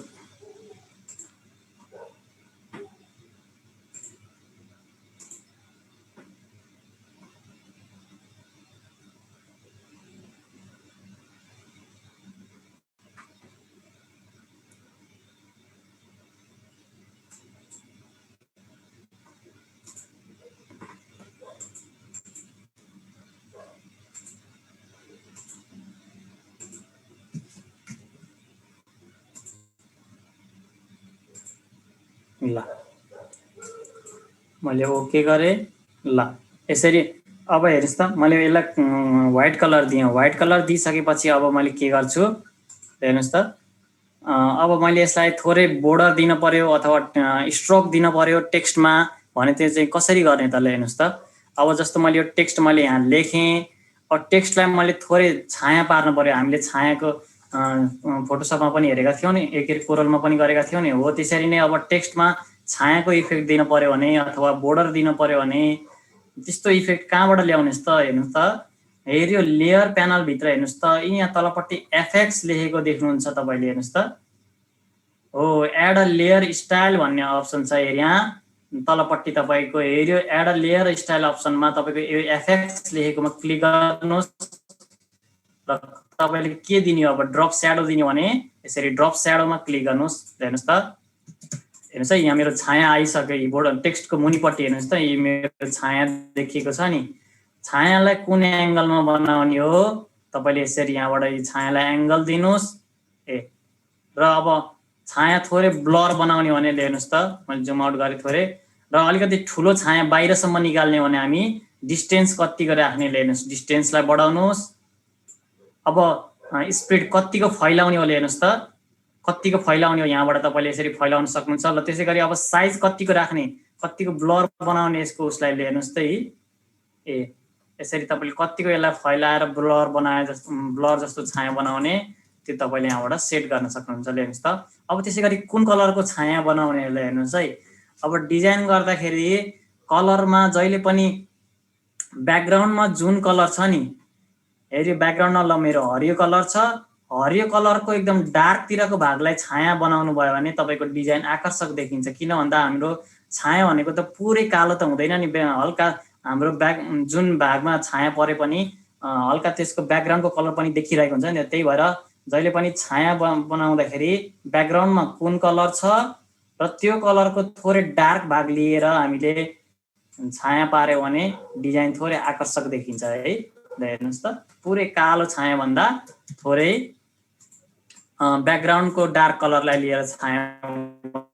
ल मैले ओके गरेँ। ल यसरी अब हेर्नुहोस् त मैले यसलाई व्हाइट कलर दिएँ। व्हाइट कलर दिइसकेपछि अब मैले के गर्छु हेर्नुहोस् त अब मैले यसलाई थोरै बोर्डर दिन पर्यो अथवा स्ट्रोक दिन पर्यो टेक्स्टमा भने त्यो चाहिँ कसरी गर्ने त हेर्नुहोस् त। अब जस्तो मैले यो टेक्स्ट मैले यहाँ लेखेँ, अब टेक्स्टलाई मैले थोरै छाया पार्नु पर्यो। हामीले छायाको फोटोसपमा पनि हेरेका थियौँ नि, के अरे कोरलमा पनि गरेका थियौँ नि। हो त्यसरी नै अब टेक्स्टमा छायाको इफेक्ट दिन पर्यो भने अथवा बोर्डर दिन पर्यो भने त्यस्तो इफेक्ट कहाँबाट ल्याउनुहोस् त हेर्नुहोस् त। हेऱ्यो लेयर प्यानलभित्र हेर्नुहोस् त, यहाँ तलपट्टि एफएक्स लेखेको देख्नुहुन्छ तपाईँले हेर्नुहोस् त। हो एड अ लेयर स्टाइल भन्ने अप्सन छ यहाँ तलपट्टि तपाईँको हेऱ्यो एड अ लेयर स्टाइल अप्सनमा तपाईँको यो एफएक्स लेखेकोमा क्लिक गर्नुहोस् र तपाईँले के दिने अब ड्रप स्याडो दिने भने यसरी ड्रप स्याडोमा क्लिक गर्नुहोस्। हेर्नुहोस् त, हेर्नुहोस् है यहाँ मेरो छाया आइसक्यो। यी बोर्ड टेक्स्टको मुनिपट्टि हेर्नुहोस् त, यी मेरो छाया देखिएको छ नि। छायालाई कुन एङ्गलमा बनाउने हो तपाईँले यसरी यहाँबाट यो छायालाई एङ्गल दिनुहोस्। र अब छाया थोरै ब्लर बनाउने भने हेर्नुहोस् त, मैले जुम आउट गरेँ थोरै। र अलिकति ठुलो छाया बाहिरसम्म निकाल्ने भने हामी डिस्टेन्स कतिको राख्ने हेर्नुहोस्, डिस्टेन्सलाई बढाउनुहोस्। अब स्पिड कतिको फैलाउने हो हेर्नुहोस् त, कतिको फैलाउने हो यहाँबाट तपाईँले यसरी फैलाउन सक्नुहुन्छ। ल त्यसै गरी अब साइज कतिको राख्ने, कतिको ब्लर बनाउने यसको उसलाई हेर्नुहोस् त यसरी तपाईँले कतिको यसलाई फैलाएर ब्लर बनाए जस्तो ब्लर जस्तो छाया बनाउने त्यो तपाईँले यहाँबाट सेट गर्न सक्नुहुन्छ। हेर्नुहोस् त। अब त्यसै गरी कुन कलरको छाया बनाउने हेर्नुहोस् है। अब डिजाइन गर्दाखेरि कलरमा जहिले पनि ब्याकग्राउन्डमा जुन कलर छ नि, हेऱ्यो ब्याकग्राउन्डमा ल मेरो हरियो कलर छ, हरियो कलरको एकदम डार्कतिरको भागलाई छाया बनाउनु भयो भने तपाईँको डिजाइन आकर्षक देखिन्छ। किन भन्दा हाम्रो छाया भनेको त पुरै कालो त हुँदैन नि, हल्का हाम्रो जुन भागमा छाया परे पनि हल्का त्यसको ब्याकग्राउन्डको कलर पनि देखिरहेको हुन्छ नि। त्यही भएर जहिले पनि छाया बनाउँदाखेरि ब्याकग्राउन्डमा कुन कलर छ र त्यो कलरको थोरै डार्क भाग लिएर हामीले छाया पार्यो भने डिजाइन थोरै आकर्षक देखिन्छ है। हेर्नुहोस् त, पुरै कालो छाया भन्दा थोरै ब्याकग्राउन्डको डार्क कलरलाई लिएर छाया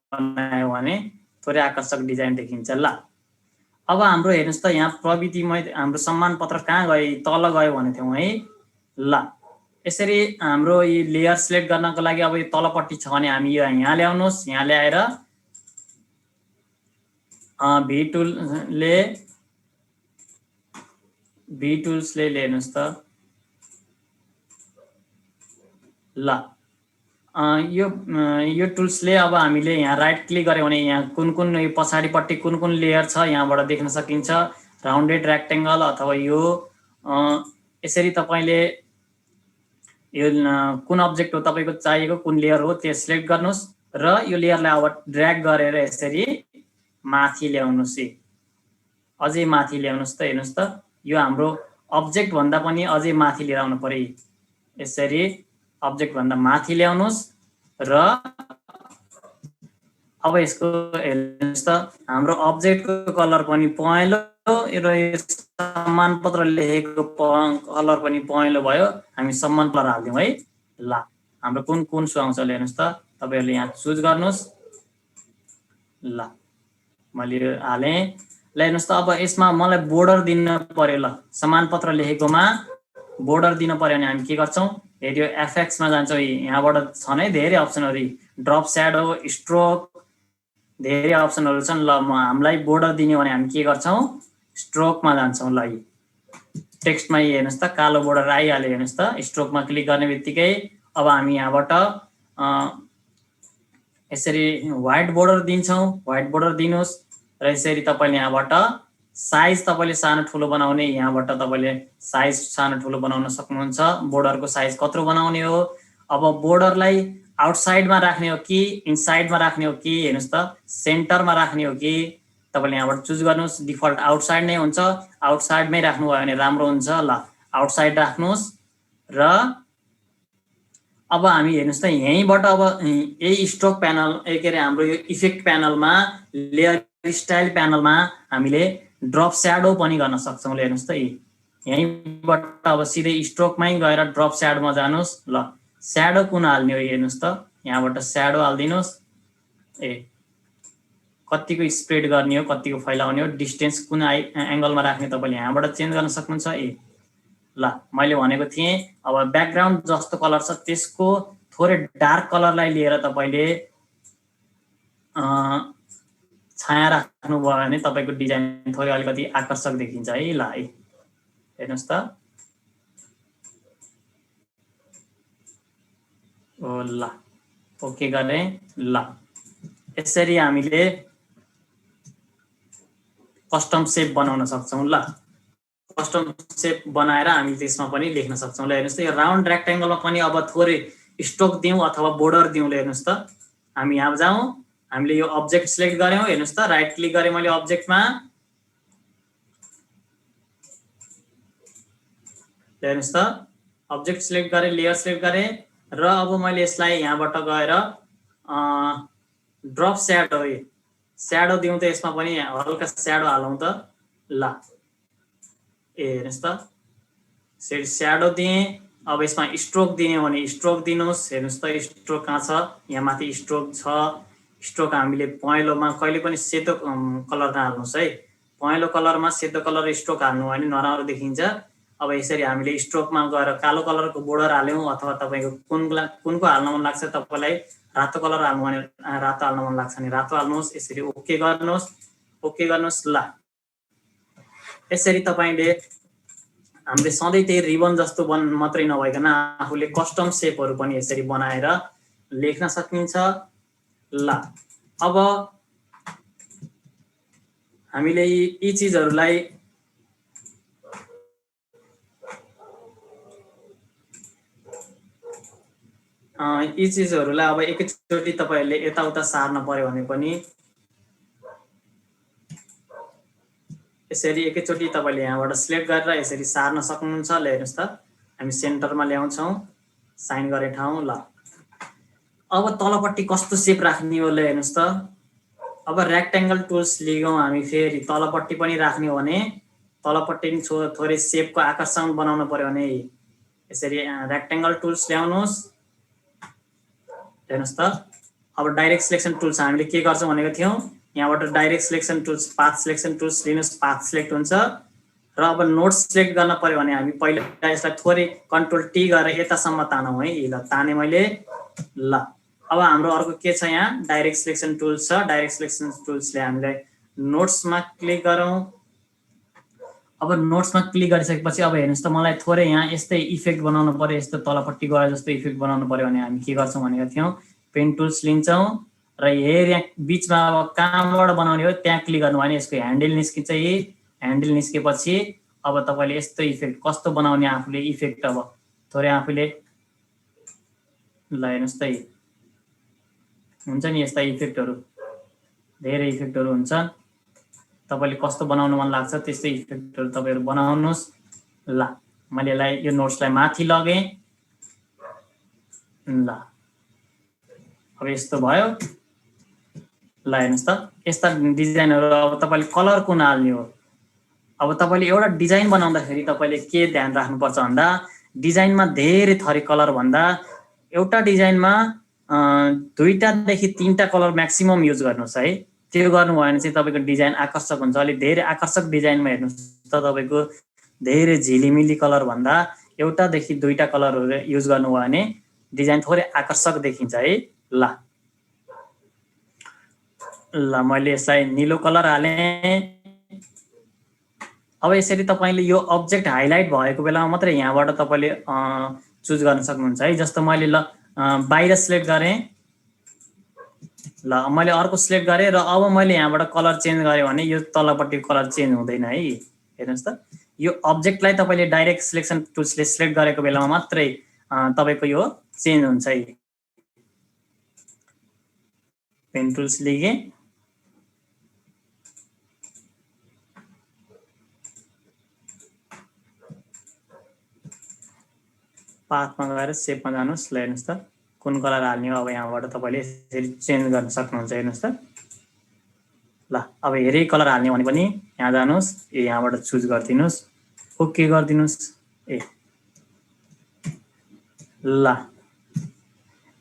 बनायो भने थोरै आकर्षक डिजाइन देखिन्छ। ल अब हाम्रो हेर्नुहोस् त यहाँ प्रविधिमय हाम्रो सम्मान पत्र कहाँ गयो, तल गयो भने थियौँ है। ल यसरी हाम्रो यी लेयर सिलेक्ट गर्नको लागि अब यो तलपट्टि छ भने हामी यो यहाँ ल्याउनुहोस्। यहाँ ल्याएर भी टुल्सले हेर्नुहोस् त। ल यो टुल्सले अब हामीले यहाँ राइट क्लिक गऱ्यो भने यहाँ कुन कुन यो पछाडिपट्टि कुन कुन लेयर छ यहाँबाट देख्न सकिन्छ। राउन्डेड रेक्टेङ्गल अथवा यो यसरी तपाईँले यो कुन अब्जेक्ट हो तपाईँको चाहिएको कुन लेयर हो त्यो सिलेक्ट गर्नुहोस् र यो लेयरलाई अब ड्र्याग गरेर यसरी माथि ल्याउनुहोस्। अझै माथि ल्याउनुहोस् त। हेर्नुहोस् त, यो हाम्रो अब्जेक्ट भन्दा पनि अझै माथि लिएर आउनु पर्यो। यसरी अब्जेक्ट भन्दा माथि ल्याउनुहोस् र अब यसको हेर्नुहोस् त हाम्रो अब्जेक्टको कलर पनि पहेँलो र सम्मान पत्र लेखेको कलर पनि पहेँलो भयो। हामी सम्मान पत्र हाल्दिउँ है। ल हाम्रो कुन कुन सुहाउँछ हेर्नुहोस् त, तपाईँहरूले यहाँ चुज गर्नुहोस्। ल मैले हालेँ। ल हेर्नुहोस् त, अब यसमा मलाई बोर्डर दिन पर्यो। ल सम्मान पत्र लेखेकोमा बोर्डर दिन पर्यो भने हामी के गर्छौँ, हेऱ्यो एफएक्समा जान्छौँ। यहाँबाट छन् है धेरै अप्सनहरू, ड्रप स्याडो, स्ट्रोक, धेरै अप्सनहरू छन्। ल हामीलाई बोर्डर दिने भने हामी के गर्छौँ, स्ट्रोकमा जान्छौँ। ल टेक्स्टमा हेर्नुहोस् त कालो बोर्डर आइहाल्यो। हेर्नुहोस् त, स्ट्रोकमा क्लिक गर्ने बित्तिकै अब हामी यहाँबाट यसरी व्हाइट बोर्डर दिन्छौँ। व्हाइट बोर्डर दिनुहोस् र यसरी तपाईँले यहाँबाट साइज तपाईँले सानो ठुलो बनाउने, यहाँबाट तपाईँले साइज सानो ठुलो बनाउन सक्नुहुन्छ। बोर्डरको साइज कत्रो बनाउने हो, अब बोर्डरलाई आउटसाइडमा राख्ने हो कि इनसाइडमा राख्ने हो कि हेर्नुहोस् त, सेन्टरमा राख्ने हो कि तपाईँले यहाँबाट चुज गर्नुहोस्। डिफल्ट आउटसाइड नै हुन्छ, आउटसाइडमै राख्नुभयो भने राम्रो हुन्छ। ल आउटसाइड राख्नुहोस् र अब हामी हेर्नुहोस् त यहीँबाट अब यही स्ट्रोक प्यानल के अरे हाम्रो यो इफेक्ट प्यानलमा लेयर स्टाइल प्यानलमा हामीले ड्रप स्याडो पनि गर्न सक्छौँ। हेर्नुहोस् त यहीँबाट अब सिधै स्ट्रोकमै गएर ड्रप स्याडोमा जानुहोस्। ल स्याडो कुन हाल्ने हो हेर्नुहोस् त, यहाँबाट स्याडो हालिदिनुहोस्। कतिको स्प्रेड गर्ने हो, कतिको फैलाउने हो, डिस्टेन्स कुन एंगलमा राख्ने तपाईले यहाँबाट चेन्ज गर्न सक्नुहुन्छ। ल मैले भनेको थिएँ अब ब्याकग्राउन्ड जस्तो कलर छ त्यसको थोरै डार्क कलरलाई लिएर तपाईले छाया राख्नु भयो भने तपाईको डिजाइन थोरै अलिकति आकर्षक देखिन्छ है। ल है हेर्नुस् त। ओ ल ओके गरे। ल यसरी हामीले कस्टम शेप बनाउन सक्छौं। ल कस्टम शेप बनाएर हामी त्यसमा पनि लेख्न सक्छौं। ल हेर्नुस् त यो राउन्ड रेक्टेंगलमा पनि अब थोरै स्ट्रोक दिउँ अथवा बोर्डर दिउँ। ल हेर्नुस् त हामी यहाँ जाउँ, हामीले यो अब्जेक्ट सिलेक्ट गर्यौं। हेर्नुस् त राइट क्लिक गरे मैले अब्जेक्टमा, हेर्नुस् त अब्जेक्ट सिलेक्ट गरे, लेयर सिलेक्ट गरे र अब मैले यसलाई यहाँबाट गएर ड्रप स्याडो दिउँ त यसमा पनि हल्का स्याडो हालौं त। ल हेर्नुस् त स्याडो दिए। अब यसमा स्ट्रोक दिने भने स्ट्रोक दिनुस्। हेर्नुस् त स्ट्रोक कहाँ छ, यहाँ माथि स्ट्रोक छ। स्ट्रोक हामीले पहेँलोमा कहिले पनि सेतो कलर हाल्नुस् है। पहेँलो कलरमा सेतो कलर स्ट्रोक हाल्नु भने नराम्रो देखिन्छ। अब यसरी हामीले स्ट्रोकमा गएर कालो कलरको बोर्डर हाल्यौं अथवा तपाईको कुनको हाल्न मन लाग्छ, तपाईलाई रातो कलर हाल्नु भने रातो हाल्न मन लाग्छ भने रातो हाल्नुस्। यसरी ओके गर्नुस्, ओके गर्नुस्। ल यसरी तपाईले हामीले सधैँ त्यही रिबन जस्तो मात्रै नभइकन आफूले कस्टम शेपहरु पनि यसरी बनाएर लेख्न सकिन्छ। ल अब हामीले यी चीजहरुलाई अब एकैचोटी तपाईहरुले यताउता सार्न पर्यो भने पनि यसरी एकैचोटी तपाईले यहाँबाट सिलेक्ट गरेर यसरी सार्न सक्नुहुन्छ। ल हेर्नुस् त हामी सेन्टरमा ल्याउँछौं, साइन गरे ठाउँ। ल अब तलपट्टि कस्तो शेप राख्ने हो। ल हेर्नुस् त अब रेक्टेंगल टुल्स लिगौं हामी, फेरि तलपट्टि पनि राख्ने हो भने तलपट्टि पनि थोरै शेपको आकर्षण बनाउन पर्यो भने यसरी रेक्टेंगल टुल्स ल्याउनुस्। हेर्नुस् त अब डाइरेक्ट सिलेक्सन टुल्स हामीले के गर्छौं भनेको थियौं, यहाँबाट direct selection tools path selection tools लिनुस्, पाथ सिलेक्ट हुन्छ। र अब नोट सिलेक्ट गर्न पर्यो भने हामी पहिला यसलाई थोरै कन्ट्रोल टी गरेर यतासम्म तानौं है। ल ताने मैले। ल अब हाम्रो अर्को के छ, यहाँ डाइरेक्ट सिलेक्सन टुल्स छ। डाइरेक्ट सिलेक्सन टुल्सले हामीलाई नोट्समा क्लिक गरौँ। अब नोट्समा क्लिक गरिसकेपछि अब हेर्नुस् त मलाई थोरै यहाँ यस्तै इफेक्ट बनाउनु पर्यो, यस्तो तलपट्टि गए जस्तो इफेक्ट बनाउनु पर्यो भने हामी के गर्छौं भनेको थियौं, पेन टुल्स लिन्छौं र हेर यहाँ बीचमा अब कहाँबाट बनाउने हो त्यहाँ क्लिक गर्नु भने यसको ह्यान्डल निस्किन्छ। यी ह्यान्डल निस्केपछि अब तपाईले यस्तो इफेक्ट कस्तो बनाउने आफूले इफेक्ट अब थोरै आफूले ल हेर्नुस् त हुन्छ नि यस्ता इफेक्टहरु, धेरै इफेक्टहरु हुन्छ। तपाईले कस्तो बनाउन मन लाग्छ त्यस्तै इफेक्टहरु तपाईहरु बनाउनुस्। ल मैले यसलाई यो नोट्सलाई माथि लगे। ल अब यस्तो भयो। ल हेर्नुस् त यस्ता डिजाइनहरु अब तपाईले कलर कुन हाल्ने हो। अब तपाईले एउटा डिजाइन बनाउँदाखेरि तपाईले के ध्यान राख्नुपर्छ भन्दा डिजाइनमा धेरै थरी कलर भन्दा एउटा डिजाइनमा 2टा देखि 3टा कलर म्याक्सिमम युज गर्नुस् है। त्यो गर्नु भयो भने चाहिँ तपाईको डिजाइन आकर्षक हुन्छ। अलि धेरै आकर्षक डिजाइनमा हेर्नुस् त तपाईको धेरै झिलिमिली कलर भन्दा एउटा देखि 2टा कलरहरु युज गर्नु भयो भने डिजाइन थोरै आकर्षक देखिन्छ है। ल मैले यसलाई नीलो कलर हाले। अब यसरी तपाईले यो अब्जेक्ट हाइलाइट भएको बेलामा मात्र यहाँबाट तपाईले चुज गर्न सक्नुहुन्छ है। जस्तो मैले ल बाहिर सिलेक्ट गरे। ल मैले अर्को सिलेक्ट गरे र अब मैले यहाँबाट कलर चेन्ज गरे भने यो तलपट्टि कलर चेन्ज हुँदैन है। हेर्नुस् त यो अब्जेक्टलाई तपाईले डाइरेक्ट सिलेक्सन टुल्सले सिलेक्ट गरेको बेलामा मात्रै तपाईको यो चेन्ज हुन्छ है। पेन टुल्स लिए, पाथमा गएर शेपमा जानुस्। ल हेर्नुस् त कुन कलर हाल्ने हो। अब यहाँबाट तपाईले यसरी चेन्ज गर्न सक्नुहुन्छ। हेर्नुस् त ल अब हेरै कलर हाल्ने भने पनि यहाँ जानुस्, यहाँबाट चुज गर्दिनुस्, ओके गर्दिनुस्। ल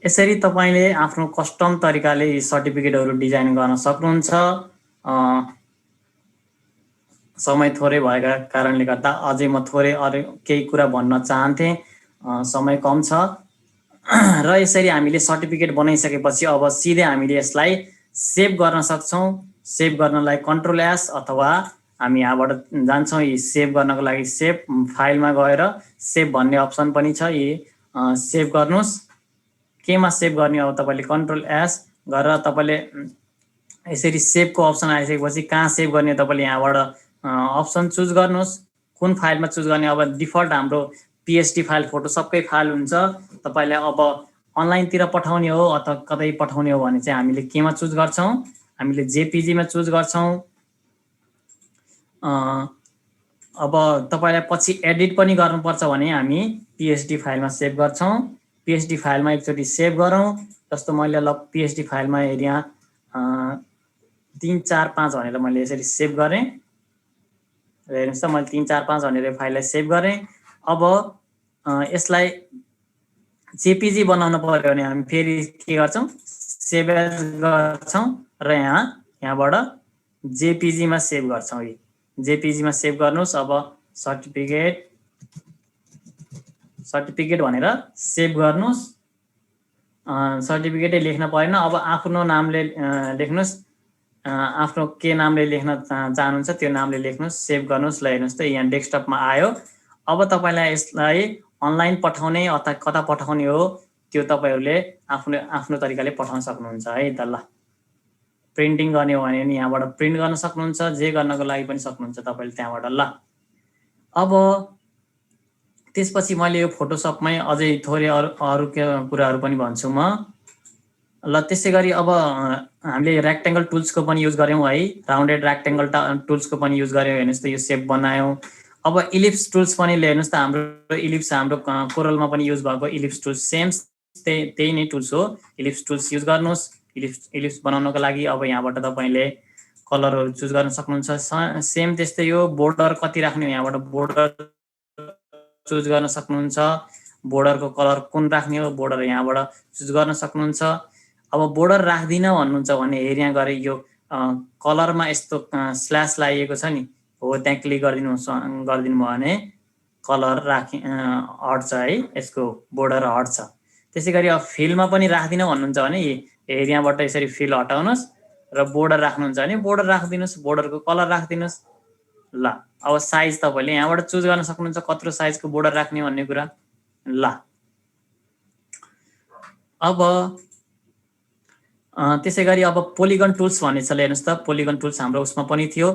यसरी तपाईले आफ्नो कस्टम तरिकाले यी सर्टिफिकेटहरू डिजाइन गर्न सक्नुहुन्छ। समय थोरै भएका कारणले गर्दा अझै म थोरै अरू केही कुरा भन्न चाहन्थे, समय कम छ। र यसरी हामीले सर्टिफिकेट बनाइसकेपछि अब सिधै हामीले यसलाई सेभ गर्न सक्छौँ। सेभ गर्नलाई कन्ट्रोल एस अथवा हामी यहाँबाट जान्छौँ, यी सेभ गर्नको लागि सेभ फाइलमा गएर सेभ भन्ने अप्सन पनि छ, यी सेभ गर्नुहोस्। केमा सेभ गर्ने, अब तपाईँले कन्ट्रोल एस गरेर तपाईँले यसरी सेभको अप्सन आइसकेपछि कहाँ सेभ गर्ने तपाईँले यहाँबाट अप्सन चुज गर्नुहोस्, कुन फाइलमा चुज गर्ने। अब डिफल्ट हाम्रो पिएचडी फाइल फोटोसपकै फाइल हुन्छ। तपाईँलाई अब अनलाइनतिर पठाउने हो अथवा कतै पठाउने हो भने चाहिँ हामीले केमा चुज गर्छौँ, हामीले जेपिजीमा चुज गर्छौँ। अब तपाईँलाई पछि एडिट पनि गर्नुपर्छ भने हामी पिएचडी फाइलमा सेभ गर्छौँ। पिएचडी फाइलमा एकचोटि सेभ गरौँ। जस्तो मैले ल पिएचडी फाइलमा एरिया 3 4 5 भनेर मैले यसरी सेभ गरेँ। हेर्नुहोस् त, मैले 3 4 5 भनेर फाइललाई सेभ गरेँ। अब यसलाई जेपिजी बनाउनु पर्यो भने हामी फेरि के गर्छौँ, सेभ एज गर्छौँ र यहाँबाट जेपिजीमा सेभ गर्छौँ। यी जेपिजीमा सेभ गर्नुहोस्। अब सर्टिफिकेट भनेर सेभ गर्नुहोस्। सर्टिफिकेटै लेख्न परेन, अब आफ्नो नामले लेख्नुहोस्। आफ्नो के नामले लेख्न चाहनुहुन्छ त्यो नामले लेख्नुहोस्, सेभ गर्नुहोस्। ल हेर्नुहोस् त, यहाँ डेस्कटपमा आयो। अब तपाईँलाई यसलाई अनलाइन पठाउने अथवा कता पठाउने हो त्यो तपाईँहरूले आफ्नो तरिकाले पठाउन सक्नुहुन्छ है त। ल प्रिन्टिङ गर्ने हो भने यहाँबाट प्रिन्ट गर्न सक्नुहुन्छ, जे गर्नको लागि पनि सक्नुहुन्छ तपाईँले त्यहाँबाट। ल अब त्यसपछि मैले यो फोटोसपमै अझै थोरै अरू कुराहरू पनि भन्छु म। ल त्यसै गरी अब हामीले रेक्टेङ्गल टुल्सको पनि युज गऱ्यौँ है, राउन्डेड रेक्टेङ्गल टुल्सको पनि युज गऱ्यौँ। हेर्नुहोस् त, यो सेप बनायौँ। अब इलिप्स टुल्स पनि हेर्नुहोस् त, हाम्रो इलिप्स हाम्रो कोरलमा पनि युज भएको इलिप्स टुल्स सेम त्यही नै टुल्स हो। इलिप्स टुल्स युज गर्नुहोस् इलिप्स बनाउनको लागि। अब यहाँबाट तपाईँले कलरहरू चुज गर्न सक्नुहुन्छ। सेम त्यस्तै हो, बोर्डर कति राख्ने हो यहाँबाट बोर्डर चुज गर्न सक्नुहुन्छ। बोर्डरको कलर कुन राख्ने हो बोर्डर यहाँबाट चुज गर्न सक्नुहुन्छ। अब बोर्डर राख्दिनँ भन्नुहुन्छ भने हेर यहाँ गएर यो कलरमा यस्तो स्ल्यास लागेको छ नि, हो त्यहाँ क्लिक गरिदिनु भयो भने कलर हट्छ है, यसको बोर्डर हट्छ। त्यसै गरी अब फिलमा पनि राख्दिनँ भन्नुहुन्छ भने हेर यहाँबाट यसरी फिल हटाउनुहोस् र बोर्डर राख्नुहुन्छ भने बोर्डर राखिदिनुहोस्, बोर्डरको कलर राखिदिनुहोस्। ल अब साइज तपाईँले यहाँबाट चुज गर्न सक्नुहुन्छ कत्रो साइजको बोर्डर राख्ने भन्ने कुरा। ल अब त्यसै गरी अब पोलिगन टुल्स भन्ने छ। हेर्नुहोस् त, पोलिगन टुल्स हाम्रो उसमा पनि थियो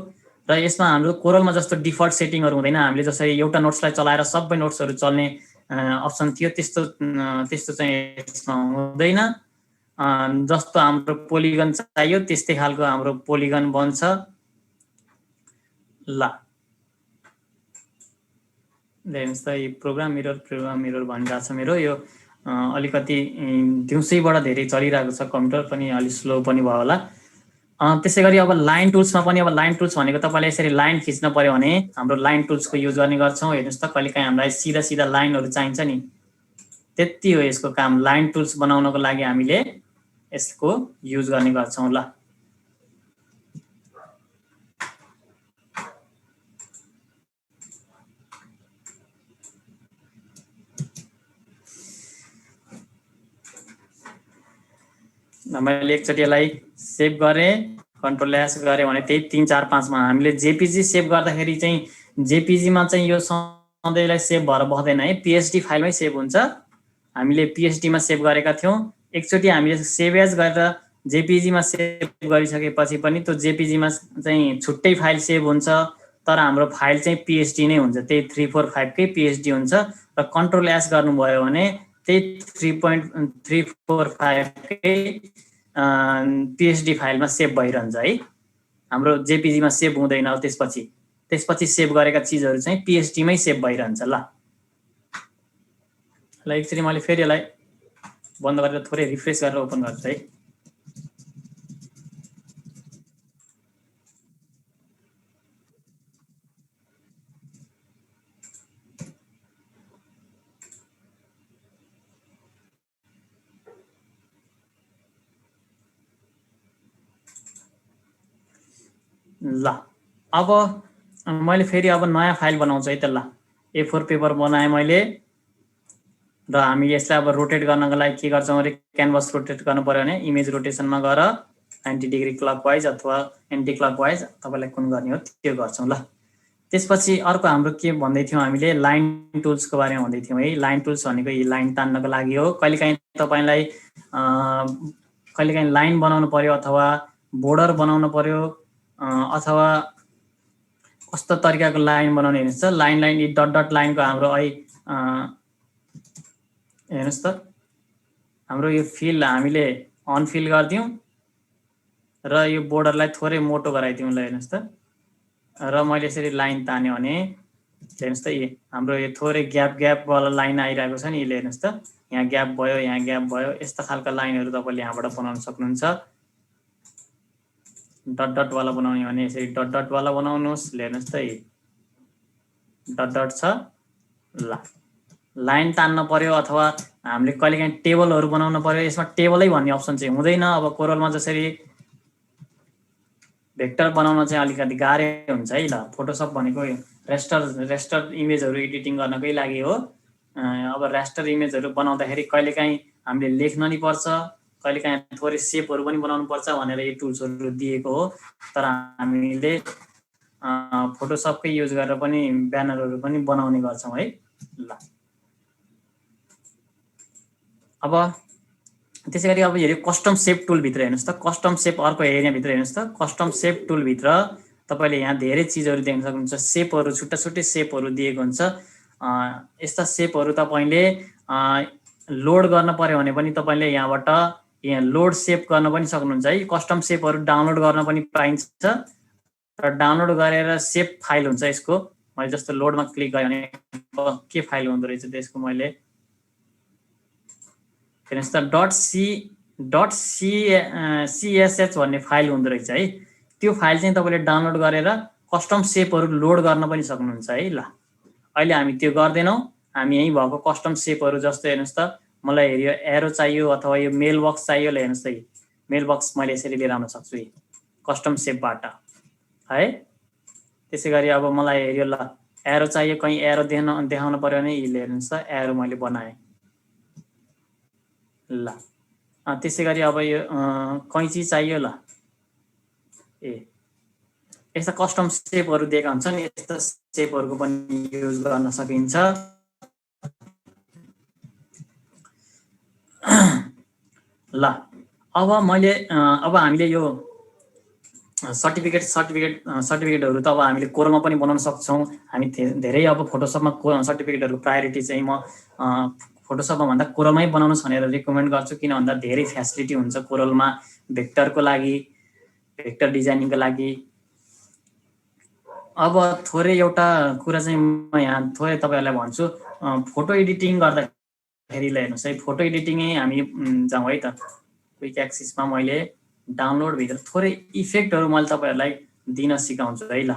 र यसमा हाम्रो कोरलमा जस्तो डिफल्ट सेटिङहरू हुँदैन। हामीले जसरी एउटा नोट्सलाई चलाएर सबै नोट्सहरू चल्ने अप्सन थियो त्यस्तो चाहिँ यसमा हुँदैन। जस्तो हाम्रो पोलिगन चाहियो त्यस्तै खालको हाम्रो पोलिगन बन्छ। ल हेर्नुहोस् त, यो प्रोग्राम मिरर भनिरहेको छ मेरो यो अलिकति दिउँसैबाट धेरै चलिरहेको छ, कम्प्युटर पनि अलिक स्लो पनि भयो होला। त्यसै गरी अब लाइन टुल्समा पनि, अब लाइन टुल्स भनेको तपाईँलाई यसरी लाइन खिच्न पर्यो भने हाम्रो लाइन टुल्सको युज गर्ने गर्छौँ। हेर्नुहोस् त, कहिलेकाहीँ हामीलाई सिधा लाइनहरू चाहिन्छ नि, त्यति हो यसको काम। लाइन टुल्स बनाउनको लागि हामीले यसको युज गर्ने गर्छौँ। ल मैले एकचोटि यसलाई सेभ गरेँ, कन्ट्रोल एस गरेँ भने त्यही 3 4 5 मा हामीले जेपिजी सेभ गर्दाखेरि चाहिँ जेपिजीमा चाहिँ यो सधैँलाई सेभ भएर बस्दैन है, पिएचडी फाइलमै सेभ हुन्छ। हामीले पिएचडीमा सेभ गरेका थियौँ। एकचोटि हामीले सेभ एज गरेर जेपिजीमा सेभ गरिसकेपछि पनि त्यो जेपिजीमा चाहिँ छुट्टै फाइल सेभ हुन्छ, तर हाम्रो फाइल चाहिँ पिएचडी नै हुन्छ, त्यही 345 कै पिएचडी हुन्छ। र कन्ट्रोल एस गर्नुभयो भने त्यही 3.345 कै पिएचडी फाइलमा सेभ भइरहन्छ है, हाम्रो जेपिजीमा सेभ हुँदैन। त्यसपछि सेभ गरेका चिजहरू चाहिँ पिएचडीमै सेभ भइरहन्छ। ल एकचोटि मैले फेरि यसलाई बन्द गरेर थोरै रिफ्रेस गरेर ओपन गर्छु है। ल अब मैले फेरि अब नयाँ फाइल बनाउँछु है त। ल A4 पेपर बनाएँ मैले र हामी यसलाई अब रोटेट गर्नको लागि के गर्छौँ अरे क्यानभस रोटेट गर्नु पर्यो भने इमेज रोटेसनमा गएर 90 डिग्री क्लकवाइज अथवा एन्टी क्लकवाइज तपाईँलाई कुन गर्ने हो त्यो गर्छौँ। ल त्यसपछि अर्को हाम्रो के भन्दै थियौँ हामीले लाइन टुल्सको बारेमा भन्दै थियौँ है। लाइन टुल्स भनेको यी लाइन तान्नको लागि हो। कहिलेकाहीँ तपाईँलाई कहिलेकाहीँ लाइन बनाउनु पर्यो अथवा बोर्डर बनाउनु पर्यो अथवा कस्तो तरिकाको लाइन बनाउने हेर्नुहोस् त। लाइन यी डट डट लाइनको हाम्रो हेर्नुहोस् त हाम्रो यो फिल हामीले अनफिल गरिदिउँ र यो बोर्डरलाई थोरै मोटो गराइदिउँ। ल हेर्नुहोस् त र मैले यसरी लाइन तान्यो भने हेर्नुहोस् त हाम्रो यो थोरै ग्यापवाला लाइन आइरहेको छ नि। यसले हेर्नुहोस् त यहाँ ग्याप भयो, यहाँ ग्याप भयो। यस्ता खालका लाइनहरू तपाईँले यहाँबाट बनाउन सक्नुहुन्छ। डट डटवाला बनाउने भने यसरी डट डटवाला बनाउनुहोस्। हेर्नुहोस् त डट डट छ। ल लाइन तान्न पर्यो अथवा हामीले कहिलेकाहीँ टेबलहरू बनाउनु पर्यो। यसमा टेबलै भन्ने अप्सन चाहिँ हुँदैन। अब कोरलमा जसरी भेक्टर बनाउन चाहिँ अलिकति गाह्रो हुन्छ है। ल फोटोसप भनेको रेस्टर इमेजहरू एडिटिङ गर्नकै लागि हो। अब रेस्टर इमेजहरू बनाउँदाखेरि कहिलेकाहीँ हामीले लेख्न नि पर्छ, कहिलेकाहीँ थोरै सेपहरू पनि बनाउनु पर्छ भनेर यो टुल्सहरू दिएको हो। तर हामीले फोटोसपकै युज गरेर पनि ब्यानरहरू पनि बनाउने गर्छौँ है। ल अब त्यसै गरी अब हेऱ्यो कस्टम सेप टुलभित्र हेर्नुहोस् त। कस्टम सेप अर्को एरियाभित्र हेर्नुहोस् त। कस्टम सेप टुलभित्र तपाईँले यहाँ धेरै चिजहरू देख्न सक्नुहुन्छ। सेपहरू छुट्टा छुट्टै सेपहरू दिएको हुन्छ। यस्ता सेपहरू तपाईँले लोड गर्न पर्यो भने पनि तपाईँले यहाँबाट यहाँ लोड सेप गर्न पनि सक्नुहुन्छ है। कस्टम सेपहरू डाउनलोड गर्न पनि पाइन्छ र डाउनलोड गरेर सेप फाइल हुन्छ यसको। मैले जस्तो लोडमा क्लिक गरेँ भने के फाइल हुँदो रहेछ त्यसको मैले हेर्नुहोस् त .csh भन्ने फाइल हुँदो रहेछ है। त्यो फाइल चाहिँ तपाईँले डाउनलोड गरेर कस्टम सेपहरू लोड गर्न पनि सक्नुहुन्छ है। ल अहिले हामी त्यो गर्दैनौँ। हामी यहीँ भएको कस्टम सेपहरू जस्तो हेर्नुहोस् त मलाई हेऱ्यो एरो चाहियो अथवा यो मेल बक्स चाहियो। ल हेर्नुहोस् त मेल बक्स मैले यसरी लिएर आउन सक्छु कस्टम सेपबाट है। त्यसै गरी अब मलाई हेऱ्यो ल एरो चाहियो, कहीँ एरो देखाउनु पर्यो भने यसले हेर्नुहोस् त एरो मैले बनाएँ। ल त्यसै गरी अब यो कैँची चाहियो। ल यस्ता कस्टम सेपहरू दिएका हुन्छन्। यस्ता सेपहरूको पनि युज गर्न सकिन्छ। ल अब हामीले यो सर्टिफिकेटहरू त अब हामीले कोरलमा पनि बनाउन सक्छौँ। हामी धेरै अब फोटोसपमा सर्टिफिकेटहरूको प्रायोरिटी चाहिँ म फोटोसपमा भन्दा कोरलमै बनाउनुहोस् भनेर रिकमेन्ड गर्छु। किन भन्दा धेरै फ्यासिलिटी हुन्छ कोरलमा भेक्टरको लागि, भेक्टर डिजाइनिङको लागि। अब थोरै एउटा कुरा चाहिँ म यहाँ थोरै तपाईँहरूलाई भन्छु। फोटो एडिटिङ गर्दाखेरि हेर्नुहोस् है, फोटो एडिटिङै हामी जाउँ है त। क्विक एक्सिसमा मैले डाउनलोडभित्र थोरै इफेक्टहरू मैले तपाईँहरूलाई दिन सिकाउँछु है। ल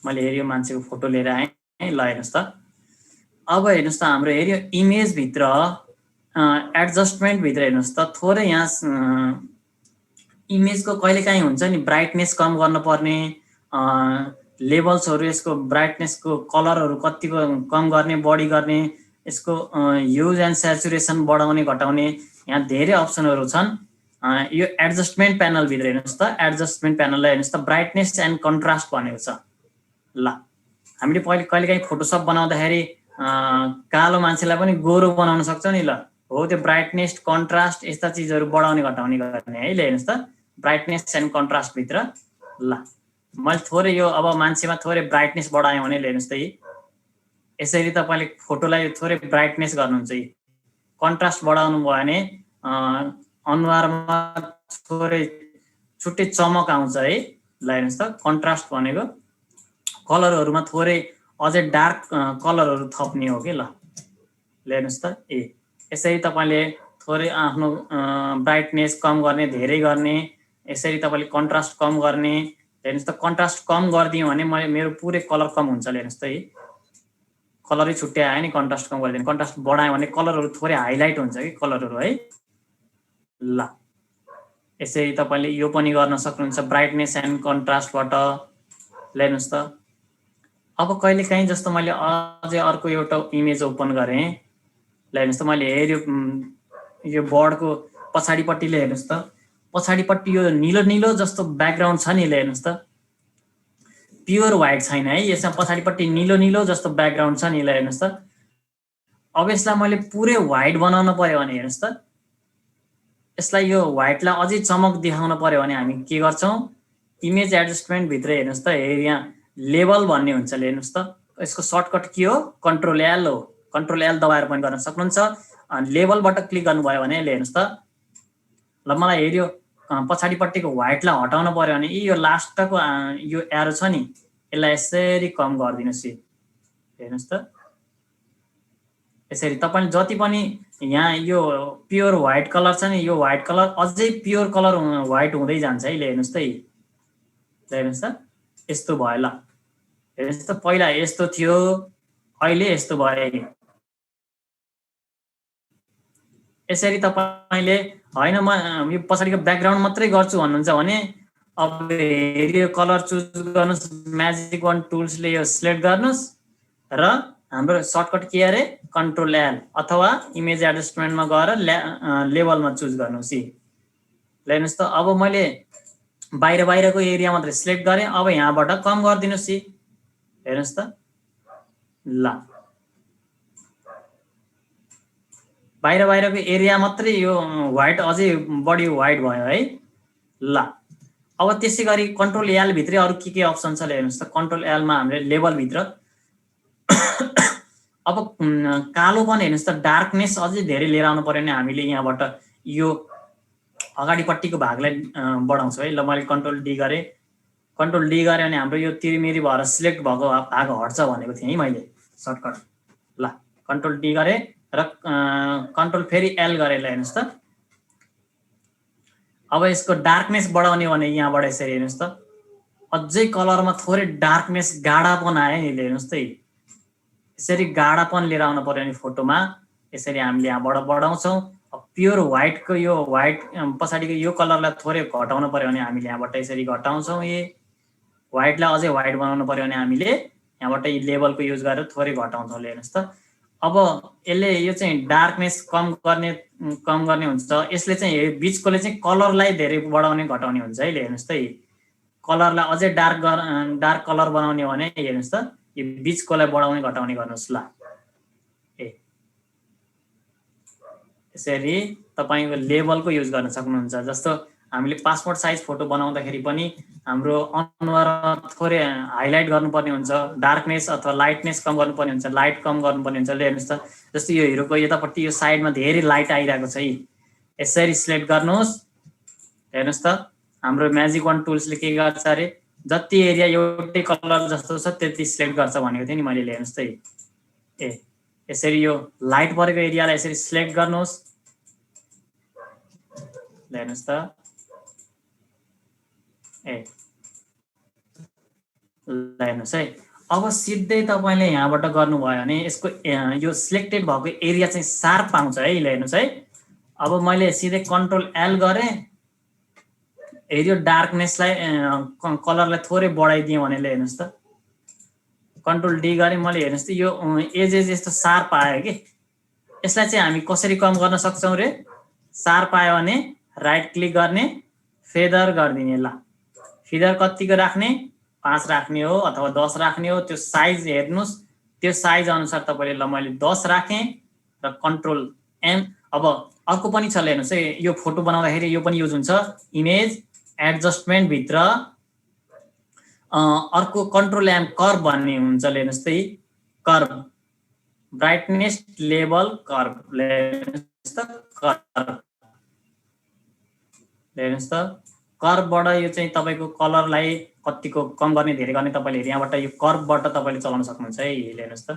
मैले हेऱ्यो मान्छेको फोटो लिएर आएँ। ल हेर्नुहोस् त अब हेर्नुहोस् त हाम्रो हेऱ्यो इमेजभित्र एडजस्टमेन्टभित्र हेर्नुहोस् त थोरै यहाँ इमेजको कहिलेकाहीँ हुन्छ नि ब्राइटनेस कम गर्नुपर्ने, लेभल्सहरू यसको ब्राइटनेसको कलरहरू कतिको कम गर्ने बढी गर्ने, यसको ह्युज एन्ड सेचुरेसन बढाउने घटाउने यहाँ धेरै अप्सनहरू छन्। यो एडजस्टमेन्ट प्यानलभित्र हेर्नुहोस् त। एडजस्टमेन्ट प्यानललाई हेर्नुहोस् त ब्राइटनेस एन्ड कन्ट्रास्ट भनेको छ। ल हामीले कहिलेकाहीँ फोटोसप बनाउँदाखेरि कालो मान्छेलाई पनि गोरो बनाउन सक्छौँ नि। ल हो त्यो ब्राइटनेस कन्ट्रास्ट यस्ता चिजहरू बढाउने घटाउने गर्ने है। ल हेर्नुहोस् त ब्राइटनेस एन्ड कन्ट्रास्टभित्र। ल मैले थोरै यो अब मान्छेमा थोरै ब्राइटनेस बढाएँ भने हेर्नुहोस् त यसरी तपाईँले फोटोलाई थोरै ब्राइटनेस गर्नुहुन्छ। कन्ट्रास्ट बढाउनु भयो भने अनुहारमा थोरै छुट्टै चमक आउँछ है। ल हेर्नुहोस् त कन्ट्रास्ट भनेको कलरहरूमा थोरै अझै डार्क कलरहरू थप्ने हो कि। ल हेर्नुहोस् त यसरी तपाईँले थोरै आफ्नो ब्राइटनेस कम गर्ने, धेरै गर्ने, यसरी तपाईँले कन्ट्रास्ट कम गर्ने। हेर्नुहोस् त कन्ट्रास्ट कम गरिदियो भने मेरो पुरै कलर कम हुन्छ। हेर्नुहोस् त कलरै छुट्टै आयो नि कन्ट्रास्ट कम गरिदियो भने। कन्ट्रास्ट बढायो भने कलरहरू थोरै हाइलाइट हुन्छ कि कलरहरू है। ल यसरी तपाईले यो पनि गर्न सक्नुहुन्छ ब्राइटनेस एन्ड कन्ट्रास्टबाट। ल हेर्नुस् त अब कहिलेकाहीँ जस्तो मैले अझै अर्को एउटा इमेज ओपन गरेँ। ल हेर्नुस् त मैले यो बोर्डको पछाडिपट्टिले हेर्नुस् त पछाडिपट्टि यो निलो निलो जस्तो ब्याकग्राउन्ड छ नि। ल हेर्नुस् त प्योर व्हाइट छैन है, यसमा पछाडिपट्टि निलो निलो जस्तो ब्याकग्राउन्ड छ नि। ल हेर्नुस् त अब यसलाई मैले पुरै व्हाइट बनाउन पर्यो भने हेर्नुस् त यसलाई यो व्हाइटलाई अझै चमक देखाउन पर्यो भने हामी के गर्छौं, इमेज एडजस्टमेन्ट भित्र हेर्नुस् त यहाँ लेबल भन्ने हुन्छ। ल हेर्नुस् त यसको सर्टकट के हो, कन्ट्रोल एल हो। कन्ट्रोल एल दबाएर पनि गर्न सक्नुहुन्छ। लेबलबाट क्लिक गर्नुभयो भने ल हेर्नुस् त ल मलाई हेर्यो पछाडिपट्टिको व्हाइटलाई हटाउन पर्यो भने यो लास्टको यो एरो छ नि यसलाई यसरी कम गरिदिनुस्। हेर्नुस् त यसरी तपाईले जति पनि यहाँ यो प्योर व्हाइट कलर छ नि यो व्हाइट कलर अझै प्योर कलर व्हाइट हुँदै जान्छ है। ल हेर्नुस् त हेर्नुस् त यस्तो भयो। ल हेर्नुस् त पहिला यस्तो थियो अहिले यस्तो भयो। यसरी तपाईले हैन म यो पछाडिको ब्याकग्राउन्ड मात्रै गर्छु भन्नुहुन्छ भने अब यो कलर चुज गर्नुस्, म्याजिक वन टुल्सले यो सिलेक्ट गर्नुस् र हाम्रो सर्टकट के अरे कन्ट्रोल एल अथवा इमेज एडजस्टमेन्टमा गएर लेबलमा चुज गर्नुस्। ल हेर्नुस् त अब मैले बाहिरको एरिया मात्रै सिलेक्ट गरेँ। अब यहाँबाट कम गरिदिनुस्। हेर्नुस् त ल बाहिरको एरिया मात्रै यो व्हाइट अझै बढी व्हाइट भयो है। ल अब त्यसै गरी कन्ट्रोल एल भित्रै अरु के अप्सन छ। ल हेर्नुस् त कन्ट्रोल एल मा हामीले लेबल भित्र अब कालोपन हेर्नुस् त डार्कनेस अझै धेरै लिएर आउनु पर्यो भने हामीले यहाँबाट यो अगाडिपट्टिको भागलाई बढाउँछौँ है। ल मैले कन्ट्रोल डी गरेँ। कन्ट्रोल डी गरेँ भने हाम्रो यो तिरमिरी भएर सिलेक्ट भएको भाग हट्छ भनेको थिएँ है मैले सर्टकट। ल कन्ट्रोल डी गरेँ र कन्ट्रोल फेरि एल गरेँ। ल हेर्नुस् त अब यसको डार्कनेस बढाउने भने यहाँबाट यसरी हेर्नुस् त अझै कलरमा थोरै डार्कनेस गाढापन आयो नि। हेर्नुस् त यसरी गाढापन लिएर आउनु पर्यो नि फोटोमा यसरी हामीले यहाँबाट बढाउँछौँ। प्योर व्हाइटको यो व्हाइट पछाडिको यो कलरलाई थोरै घटाउन पर्यो भने हामीले यहाँबाट यसरी घटाउँछौँ। व्हाइटलाई अझै व्हाइट बनाउनु पर्यो भने हामीले यहाँबाट लेबलको युज गरेर थोरै घटाउँछौँ। हेर्नुस् त अब यसले यो चाहिँ डार्कनेस कम गर्ने हुन्छ। यसले चाहिँ बिचकोले चाहिँ कलरलाई धेरै बढाउने घटाउने हुन्छ है। हेर्नुस् त कलरलाई अझै डार्क कलर बनाउने भने हेर्नुस् त यो बिचकोलाई बढाउने घटाउने गर्नुस्। ल यसरी तपाईको लेबलको युज गर्न सक्नुहुन्छ। जस्तो हामीले पासपोर्ट साइज फोटो बनाउँदाखेरि पनि हाम्रो अनुहारमा थोरै हाइलाइट गर्नुपर्ने हुन्छ, डार्कनेस अथवा लाइटनेस कम गर्नुपर्ने हुन्छ, लाइट कम गर्नुपर्ने हुन्छ। ल हेर्नुस् त जस्तो यो हिरोको यतापट्टि यो साइडमा धेरै लाइट आइरहेको छ है। यसरी सिलेक्ट गर्नुहोस्। हेर्नुस् त हाम्रो म्याजिक वन टुल्सले के गर्छ अरे जति एरिया एउटै कलर जस्तो छ त्यति सिलेक्ट गर्छ भनेको थिएँ नि मैले। हेर्नुस् त यसरी यो लाइट परेको एरियालाई यसरी सिलेक्ट गर्नुहोस्। हेर्नुस् त हेर्नुस् है अब सिधै तपाईले यहाँबाट गर्नुभयो भने यसको यो सिलेक्टेड भएको एरिया चाहिँ शार्प आउँछ है। हेर्नुस् है अब मैले सिधै कन्ट्रोल एल गरेँ यो डार्कनेसलाई कलरलाई थोरै बढाइदिएँ भने हेर्नुस् त कन्ट्रोल डी गरेँ मैले। हेर्नुस् त यो एज यस्तो शार्प आयो कि यसलाई चाहिँ हामी कसरी कम गर्न सक्छौँ रे, शार्प आयो भने राइट क्लिक गर्ने फेदर गरिदिने। ल फेदर कतिको राख्ने 5 राख्ने हो अथवा 10 राख्ने हो त्यो साइज हेर्नुस्। त्यो साइज अनुसार तपाईले ल मैले 10 राखेँ र कन्ट्रोल एम। अब अर्को पनि छ। हेर्नुस् है यो फोटो बनाउँदाखेरि यो पनि युज हुन्छ इमेज एडजस्टमेन्ट भित्र अर्को कन्ट्रोल एम कर्व भन्ने हुन्छ। हेर्नुस् त कर्व ब्राइटनेस लेबल कर्व। हेर्नुस् त कर्वबाट यो चाहिँ तपाईको कलरलाई कतिको कम गर्ने धेरै गर्ने तपाईले यहाँबाट यो कर्वबाट तपाईले चलाउन सक्नुहुन्छ है। हेर्नुस् त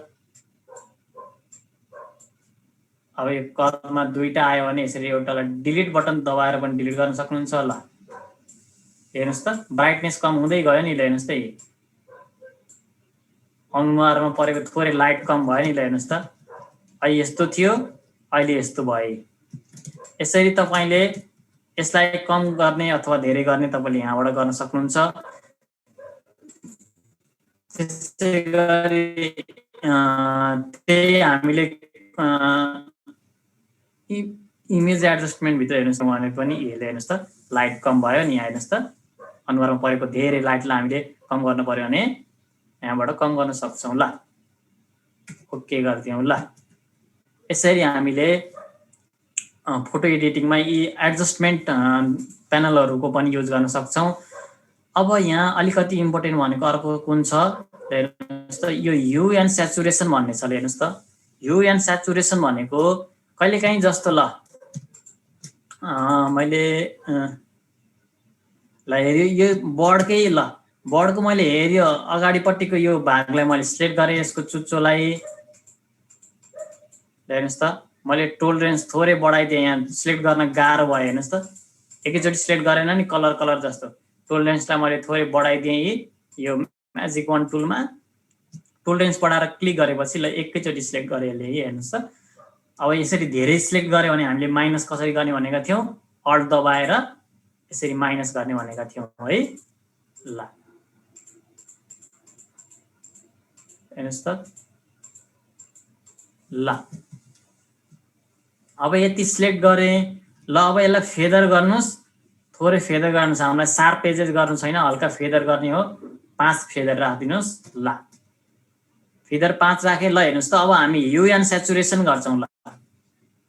अब यो कर्वमा दुईटा आयो भने यसरी एउटालाई डिलिट बटन दबाएर पनि डिलिट गर्न सक्नुहुन्छ। ल हेर्नुस् त ब्राइटनेस कम हुँदै गयो नि। हेर्नुस् त अनुहारमा परेको थोरै लाइट कम भयो नि। हेर्नुस् त अहिले यस्तो थियो अहिले यस्तो भयो। यसरी तपाईले यसलाई कम गर्ने अथवा धेरै गर्ने तपाईले यहाँबाट गर्न सक्नुहुन्छ। त्यसैगरी त्यही हामीले इमेज एडजस्टमेन्ट भित्र हेर्नुस् भने पनि यसले हेर्नुस् त लाइट कम भयो नि। यहाँ हेर्नुस् त अनुहारमा परेको धेरै लाइटलाई हामीले कम गर्नु पर्यो भने यहाँबाट कम गर्न सक्छौं। ल ओके गर्दियौं। ल यसरी हामीले फोटो एडिटिङमा यी एडजस्टमेन्ट प्यानलहरुको पनि युज गर्न सक्छौं। अब यहाँ अलिकति इम्पोर्टेन्ट भनेको अर्को कुन छ हेर्नुस् त, यो ह्यू एन्ड स्याचुरेसन भन्ने छ। हेर्नुस् त ह्यू एन्ड स्याचुरेसन भनेको कहिलेकाहीँ जस्तो ल मैले ल हेर्यो यो बर्डकै ल बर्डको मैले हेर्यो अगाडिपट्टिको यो भागलाई मैले सिलेक्ट गरे, यसको चुच्चोलाई हेर्नुस् त मैले टोलरेन्स थोरै बढाइदिए। यहाँ सिलेक्ट गर्न गाह्रो भयो। हेर्नुस् त एकैचोटी सिलेक्ट गरेन नि कलर जस्तो। टोलरेन्सलाई मैले थोरै बढाइदिए। यो म्याजिक वान टुलमा टोलरेन्स बढाएर क्लिक गरेपछि ल एकैचोटी सिलेक्ट गरे यसले। हेर्नुस् त अब यसरी धेरै सिलेक्ट गरे भने हामीले माइनस कसरी गर्ने भनेका थियौं, अल्ट दबाएर यसरी माइनस गर्ने भनेका थियौं है। ल हेर्नुस् त ल अब यति सिलेक्ट गरे। ल अब यसलाई फेदर गर्नुस्, थोरै फेदर गर्नुस्। हामीलाई शार्प एजेस गर्नु छैन, हल्का फेदर गर्ने हो। 5 फेदर राख्दिनुस्। ल फेदर 5 राखे। ल हेर्नुस् त अब हामी ह्यू एन्ड स्याचुरेसन गर्छौं। ल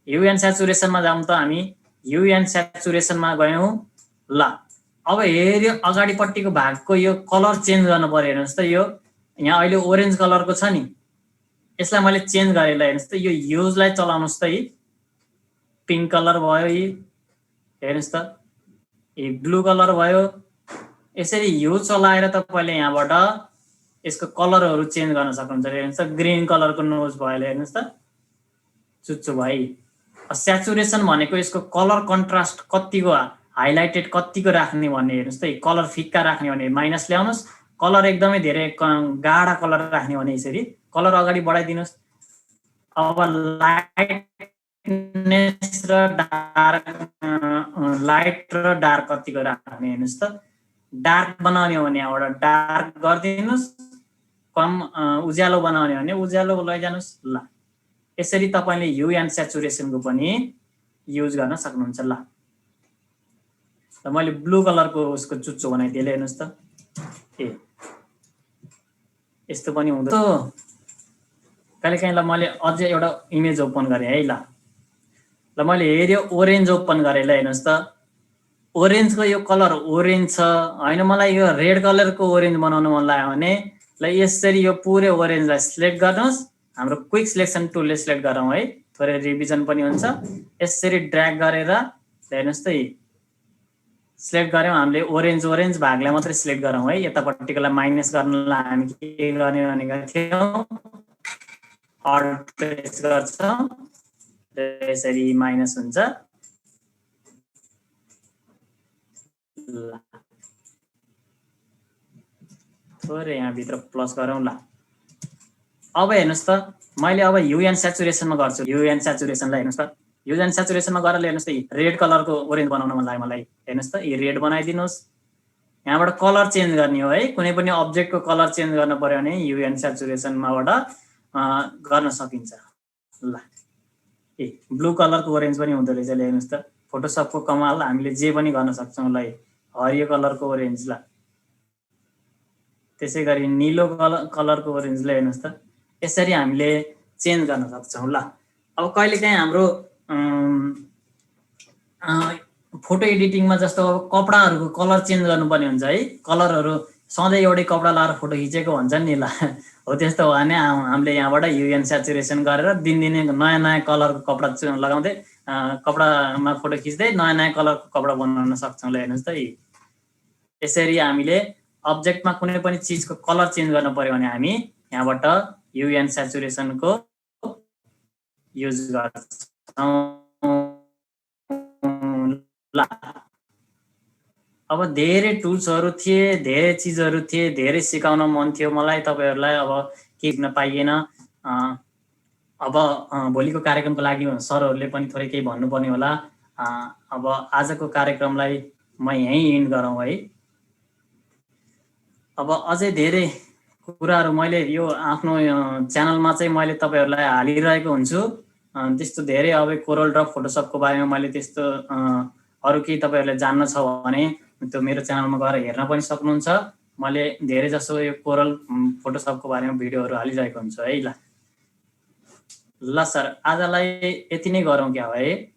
ह्यू एन्ड स्याचुरेसनमा जाउँ त हामी ह्यू एन्ड स्याचुरेसनमा गयौं। ल अब हेर्यो अगाडिपट्टिको भागको यो कलर चेन्ज गर्नु पर्यो। हेर्नुस् त यो यहाँ अहिले ओरेन्ज कलरको छ नि, यसलाई मैले चेन्ज गरे। ल हेर्नुस् त यो ह्यूजलाई चलाउनुस् त, पिंक कलर भयो। हेर्नुस् त यो ब्लू कलर भयो। यसरी ह्यू चलाएर तपाईले यहाँबाट यसको कलरहरु चेन्ज गर्न सक्नुहुन्छ। हेर्नुस् त ग्रीन कलरको नोज भयो। हेर्नुस् त चुच्चो भयो। स्याचुरेसन भनेको यसको कलर कन्ट्रास्ट कतिको हाइलाइटेड कतिको राख्ने भन्ने। हेर्नुस् त कलर फिक्का राख्ने भने माइनस ल्याउनुस्, कलर एकदमै धेरै गाढा कलर राख्ने भने यसरी कलर अगाडि बढाइदिनुस्। अब लाइटनेस र डार्क लाइट र डार्क कतिको राख्ने। हेर्नुस् त डार्क बनाउने हो भने यहाँबाट डार्क गरिदिनुस्, कम उज्यालो बनाउने भने उज्यालो लैजानुस्। ल यसरी तपाईले ह्यू एन्ड स्याचुरेसनको पनि युज गर्न सक्नुहुन्छ। ल मैले ब्लू कलरको उसको चुच्चो बनाइदिएँ। हेर्नुस् त यस्तो पनि हुँदो। कहिलेकाहीँ ल मैले अझै एउटा इमेज ओपन गरेँ है। ल मैले हेर्यो ओरेन्ज ओपन गरेँ। ल हेर्नुस् त ओरेन्जको यो कलर ओरेन्ज छ हैन, मलाई यो रेड कलरको ओरेन्ज बनाउन मन लाग्यो भने ल यसरी यो पुरै ओरेन्जलाई सिलेक्ट गर्नुस्। हाम्रो क्विक सिलेक्सन टुलले सिलेक्ट गरौँ है, थोरै रिभिजन पनि हुन्छ। यसरी ड्र्याग गरेर हेर्नुस् त सिलेक्ट गर्यौं। हामीले ओरेन्ज भागलाई मात्रै सिलेक्ट गरौँ है। यतापट्टिकोलाई माइनस गर्नलाई हामी के गर्ने भनेका थियौं, अल्ट प्रेस गर्छौं र यसरी माइनस हुन्छ। थोरै यहाँ भित्र प्लस गरौँ। ल अब हेर्नुस् त मैले अब ह्यू एन्ड स्याचुरेसनमा गर्छु। ह्यू एन्ड स्याचुरेसनलाई हेर्नुस् त ह्यू एन्ड स्याचुरेसनमा गरेर हेर्नुस् त रेड कलरको ओरेन्ज बनाउन मन लाग्यो मलाई। हेर्नुस् त यो रेड बनाइदिनुस्। यहाँबाट कलर चेन्ज गर्ने हो है। कुनै पनि अब्जेक्टको कलर चेन्ज गर्न पर्यो भने ह्यू एन्ड स्याचुरेसनमाबाट गर्न सकिन्छ। ल ब्लू कलरको ओरेन्ज पनि हुँदो रहेछ। हेर्नुस् त फोटोसपको कमाल, हामीले जे पनि गर्न सक्छौं। ल हरियो कलरको ओरेन्ज। ल त्यसैगरी नीलो कलरको ओरेन्जलाई हेर्नुस् त यसरी हामीले चेन्ज गर्न सक्छौं। ल अब कहिलेकाहीँ हाम्रो फोटो एडिटिङमा जस्तो कपडाहरुको कलर चेन्ज गर्नुपर्ने हुन्छ है। कलरहरु सधैँ एउटै कपडा लाएर फोटो खिचेको भन्छन् नि। ल हो त्यस्तो हो भने हामीले यहाँबाट ह्यू एन्ड स्याचुरेसन गरेर दिनदिनै नयाँ कलरको कपडा लगाउँदै कपडामा फोटो खिच्दै नयाँ कलरको कपडा बनाउन सक्छौं। ल हेर्नुस् त यसरी हामीले अब्जेक्टमा कुनै पनि चीजको कलर चेन्ज गर्न पर्यो भने हामी यहाँबाट ह्यू एन्ड स्याचुरेसनको युज गर्छौं। ल अब धेरै टुल्सहरु थिए, धेरै चीजहरु थिए, धेरै सिकाउन मन थियो मलाई तपाईहरुलाई। अब के गर्न पाइएन। अब भोलिको कार्यक्रमको लागि सरहरुले पनि थोरै केही भन्नुपर्ने होला। अब आजको कार्यक्रमलाई म यहीँ इन्ड गरौँ है। अब अझै धेरै कुराहरू मैले यो आफ्नो च्यानलमा चाहिँ मैले तपाईँहरूलाई हालिरहेको हुन्छु। त्यस्तो धेरै अब कोरल ड्र फोटोसपको बारेमा मैले त्यस्तो अरू केही तपाईँहरूले जान्न छ भने त्यो मेरो च्यानलमा गएर हेर्न पनि सक्नुहुन्छ। मैले धेरै जसो यो कोरल फोटोसपको बारेमा भिडियोहरू हालिरहेको हुन्छु है। ल सर, आजलाई यति नै गरौँ क्या है।